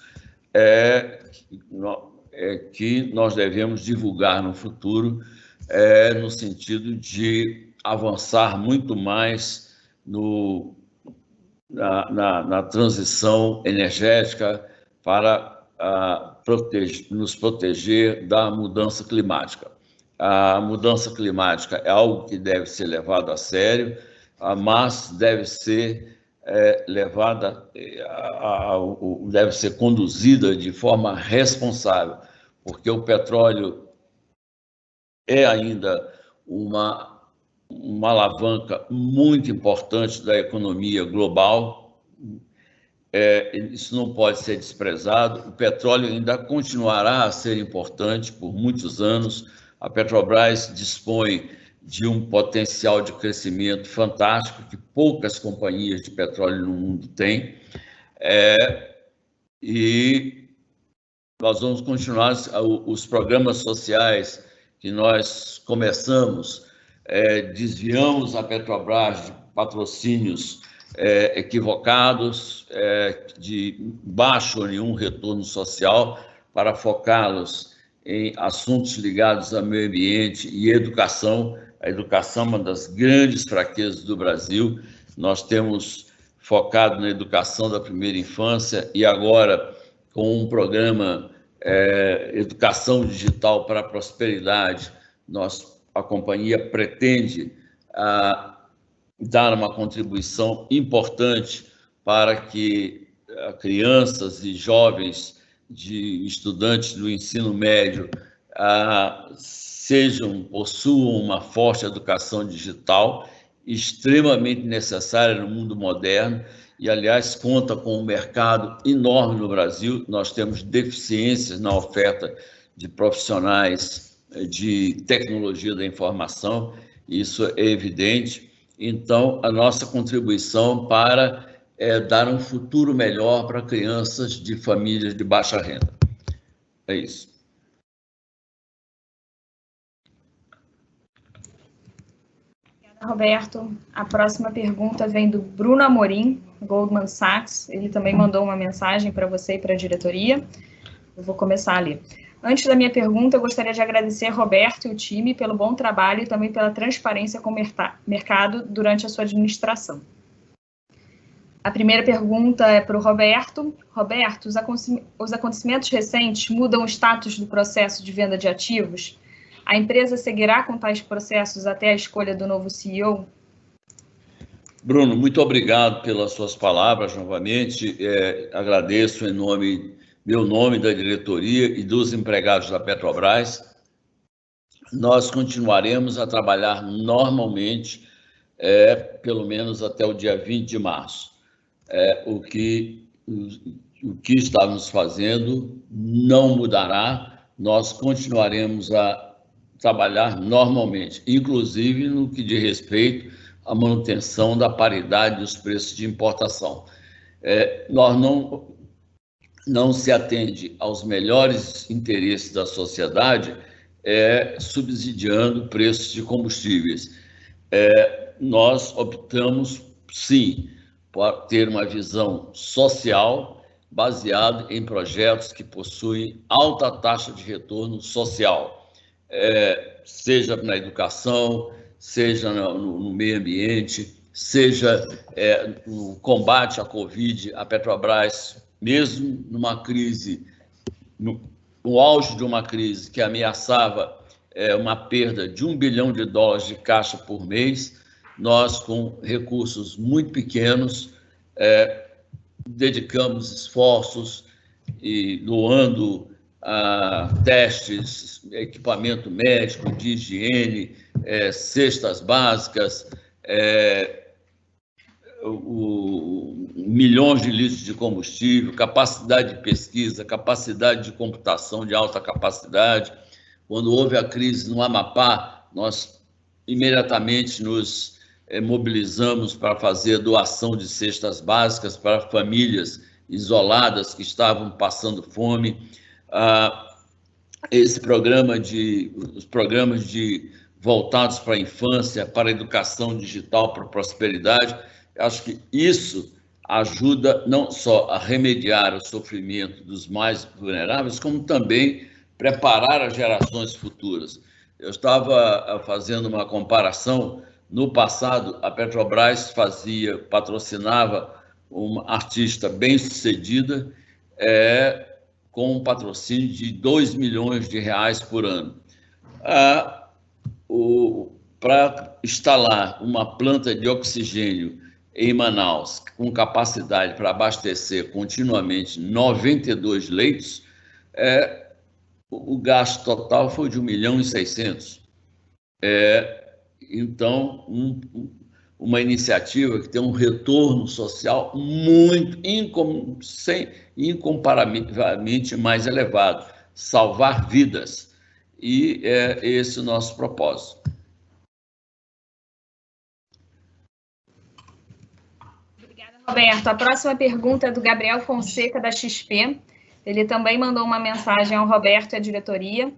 que nós devemos divulgar no futuro, no sentido de avançar muito mais na transição energética para nos proteger da mudança climática. A mudança climática é algo que deve ser levado a sério, mas deve ser deve ser conduzida de forma responsável, porque o petróleo é ainda uma alavanca muito importante da economia global. Isso não pode ser desprezado. O petróleo ainda continuará a ser importante por muitos anos. A Petrobras dispõe de um potencial de crescimento fantástico que poucas companhias de petróleo no mundo têm. E nós vamos continuar os programas sociais que nós começamos. Desviamos a Petrobras de patrocínios equivocados, de baixo ou nenhum retorno social, para focá-los em assuntos ligados ao meio ambiente e educação. A educação é uma das grandes fraquezas do Brasil. Nós temos focado na educação da primeira infância e agora com um programa Educação Digital para a Prosperidade, a companhia pretende dar uma contribuição importante para que crianças e jovens de estudantes do ensino médio possuam uma forte educação digital, extremamente necessária no mundo moderno, e, aliás, conta com um mercado enorme no Brasil. Nós temos deficiências na oferta de profissionais de tecnologia da informação, isso é evidente. Então, a nossa contribuição para dar um futuro melhor para crianças de famílias de baixa renda. É isso. Obrigada, Roberto. A próxima pergunta vem do Bruno Amorim, Goldman Sachs. Ele também mandou uma mensagem para você e para a diretoria. Eu vou começar ali. Antes da minha pergunta, eu gostaria de agradecer Roberto e o time pelo bom trabalho e também pela transparência com o mercado durante a sua administração. A primeira pergunta é para o Roberto. Roberto, os acontecimentos recentes mudam o status do processo de venda de ativos? A empresa seguirá com tais processos até a escolha do novo CEO? Bruno, muito obrigado pelas suas palavras novamente. Agradeço em meu nome, da diretoria e dos empregados da Petrobras. Nós continuaremos a trabalhar normalmente, pelo menos até o dia 20 de março. O que estávamos fazendo não mudará. Nós continuaremos a trabalhar normalmente, inclusive no que diz respeito à manutenção da paridade dos preços de importação. Nós não se atende aos melhores interesses da sociedade subsidiando preços de combustíveis. Nós optamos, sim, por ter uma visão social baseada em projetos que possuem alta taxa de retorno social, seja na educação, seja no meio ambiente, seja no combate à Covid. A Petrobras, mesmo numa crise, no auge de uma crise que ameaçava uma perda de $1 bilhão de caixa por mês, nós, com recursos muito pequenos, dedicamos esforços e doando testes, equipamento médico, de higiene, cestas básicas, milhões de litros de combustível, capacidade de pesquisa, capacidade de computação de alta capacidade. Quando houve a crise no Amapá, nós imediatamente nos mobilizamos para fazer doação de cestas básicas para famílias isoladas que estavam passando fome. Os programas voltados para a infância, para a educação digital, para a prosperidade, acho que isso ajuda não só a remediar o sofrimento dos mais vulneráveis, como também preparar as gerações futuras. Eu estava fazendo uma comparação. No passado, a Petrobras patrocinava uma artista bem-sucedida com um patrocínio de R$2 milhões por ano. Para instalar uma planta de oxigênio em Manaus, com capacidade para abastecer continuamente 92 leitos, o gasto total foi de R$1,6 milhão. Então, uma iniciativa que tem um retorno social incomparavelmente mais elevado, salvar vidas. E é esse o nosso propósito. Obrigada, Roberto. A próxima pergunta é do Gabriel Fonseca, da XP. Ele também mandou uma mensagem ao Roberto e à diretoria.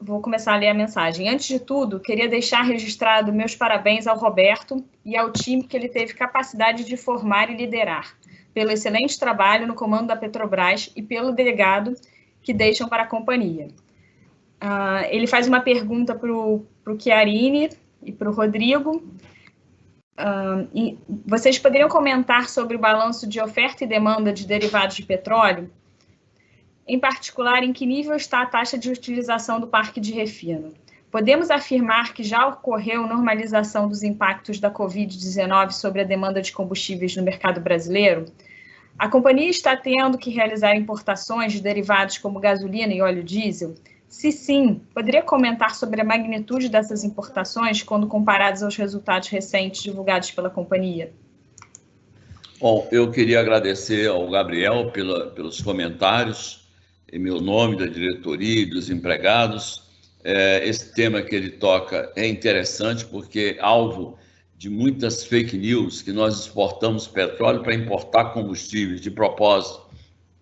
Vou começar a ler a mensagem. Antes de tudo, queria deixar registrado meus parabéns ao Roberto e ao time que ele teve capacidade de formar e liderar, pelo excelente trabalho no comando da Petrobras e pelo legado que deixam para a companhia. Ele faz uma pergunta para o Chiarini e para o Rodrigo. E vocês poderiam comentar sobre o balanço de oferta e demanda de derivados de petróleo? Em particular, em que nível está a taxa de utilização do parque de refino? Podemos afirmar que já ocorreu normalização dos impactos da Covid-19 sobre a demanda de combustíveis no mercado brasileiro? A companhia está tendo que realizar importações de derivados como gasolina e óleo diesel? Se sim, poderia comentar sobre a magnitude dessas importações quando comparadas aos resultados recentes divulgados pela companhia? Bom, eu queria agradecer ao Gabriel pelos comentários, em meu nome, da diretoria e dos empregados. Esse tema que ele toca é interessante porque é alvo de muitas fake news, que nós exportamos petróleo para importar combustíveis de propósito.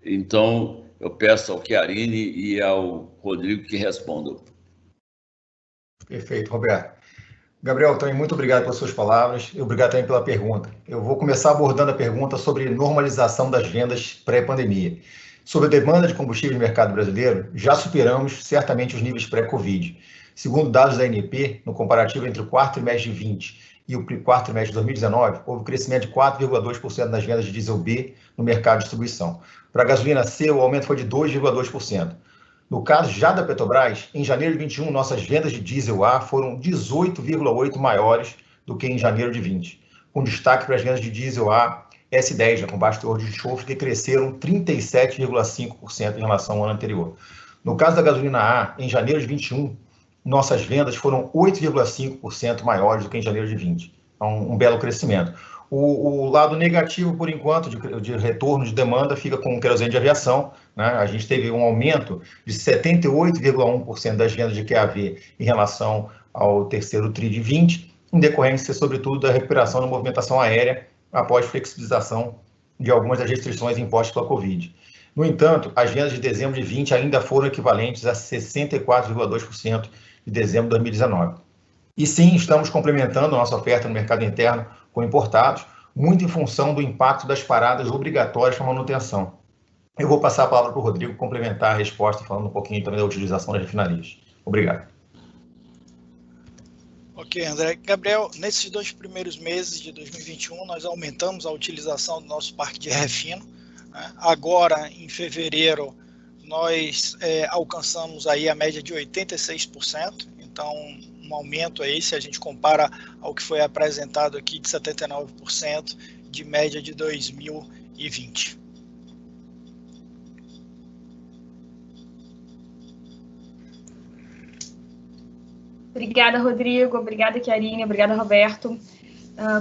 Então, eu peço ao Chiarini e ao Rodrigo que respondam. Perfeito, Roberto. Gabriel, também muito obrigado pelas suas palavras e obrigado também pela pergunta. Eu vou começar abordando a pergunta sobre normalização das vendas pré-pandemia. Sobre a demanda de combustível no mercado brasileiro, já superamos certamente os níveis pré-Covid. Segundo dados da ANP, no comparativo entre o quarto trimestre de 2020 e o quarto trimestre de 2019, houve um crescimento de 4,2% nas vendas de diesel B no mercado de distribuição. Para a gasolina C, o aumento foi de 2,2%. No caso já da Petrobras, em janeiro de 2021, nossas vendas de diesel A foram 18,8% maiores do que em janeiro de 2020, com destaque para as vendas de diesel A S10, com baixo teor de enxofre, que cresceram 37,5% em relação ao ano anterior. No caso da gasolina A, em janeiro de 2021, nossas vendas foram 8,5% maiores do que em janeiro de 2020. um belo crescimento. O lado negativo, por enquanto, de retorno de demanda fica com o querosene de aviação, né? A gente teve um aumento de 78,1% das vendas de QAV em relação ao terceiro TRI de 20, em decorrência, sobretudo, da recuperação da movimentação aérea após flexibilização de algumas das restrições impostas pela Covid. No entanto, as vendas de dezembro de 20 ainda foram equivalentes a 64,2% de dezembro de 2019. E sim, estamos complementando a nossa oferta no mercado interno com importados, muito em função do impacto das paradas obrigatórias para manutenção. Eu vou passar a palavra para o Rodrigo complementar a resposta, falando um pouquinho também da utilização das refinarias. Obrigado. Ok, André. Gabriel, nesses 2 primeiros meses de 2021, nós aumentamos a utilização do nosso parque de refino, né? Agora, em fevereiro, nós alcançamos aí a média de 86%, então um aumento aí, se a gente compara ao que foi apresentado aqui, de 79% de média de 2020. Obrigada, Rodrigo. Obrigada, Chiarini. Obrigada, Roberto.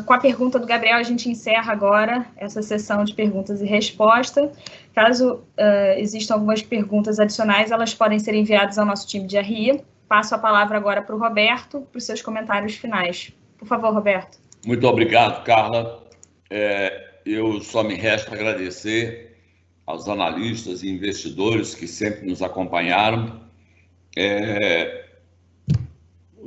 Com a pergunta do Gabriel, a gente encerra agora essa sessão de perguntas e respostas. Caso existam algumas perguntas adicionais, elas podem ser enviadas ao nosso time de RI. Passo a palavra agora para o Roberto, para os seus comentários finais. Por favor, Roberto. Muito obrigado, Carla. Eu só me resta agradecer aos analistas e investidores que sempre nos acompanharam.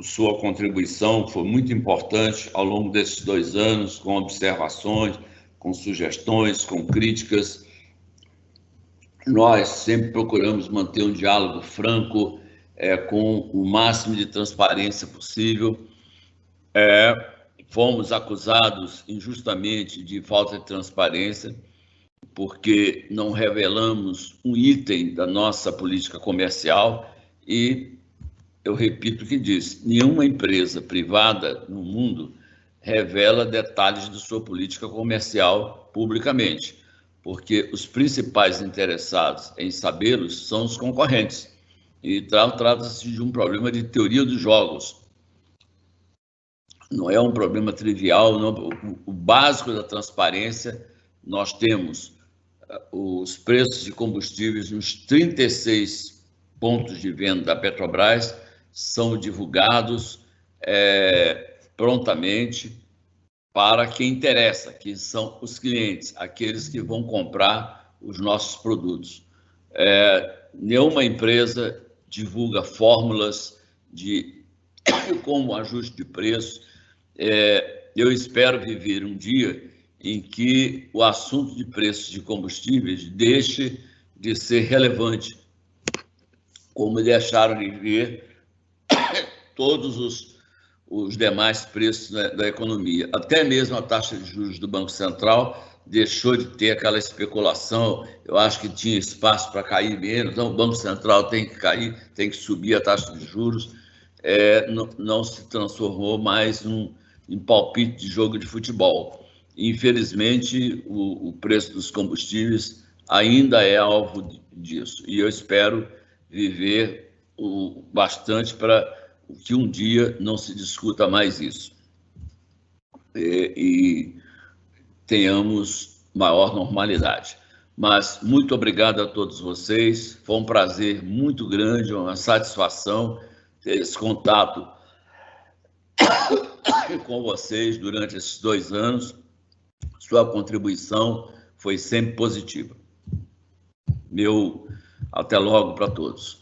Sua contribuição foi muito importante ao longo desses 2 anos, com observações, com sugestões, com críticas. Nós sempre procuramos manter um diálogo franco, com o máximo de transparência possível. Fomos acusados injustamente de falta de transparência, porque não revelamos um item da nossa política comercial e eu repito o que disse, nenhuma empresa privada no mundo revela detalhes de sua política comercial publicamente, porque os principais interessados em sabê-los são os concorrentes. E trata-se de um problema de teoria dos jogos. Não é um problema trivial, não. O básico da transparência, nós temos os preços de combustíveis nos 36 pontos de venda da Petrobras, são divulgados prontamente para quem interessa, que são os clientes, aqueles que vão comprar os nossos produtos. Nenhuma empresa divulga fórmulas de como ajuste de preço. Eu espero viver um dia em que o assunto de preços de combustíveis deixe de ser relevante, como deixaram de ver todos os demais preços da economia. Até mesmo a taxa de juros do Banco Central deixou de ter aquela especulação. Eu acho que tinha espaço para cair menos. Então, o Banco Central tem que cair, tem que subir a taxa de juros. Não se transformou mais em palpite de jogo de futebol. Infelizmente, o preço dos combustíveis ainda é alvo disso. E eu espero viver bastante para que um dia não se discuta mais isso. E tenhamos maior normalidade. Mas muito obrigado a todos vocês. Foi um prazer muito grande, uma satisfação ter esse contato com vocês durante esses 2 anos. Sua contribuição foi sempre positiva. Até logo para todos.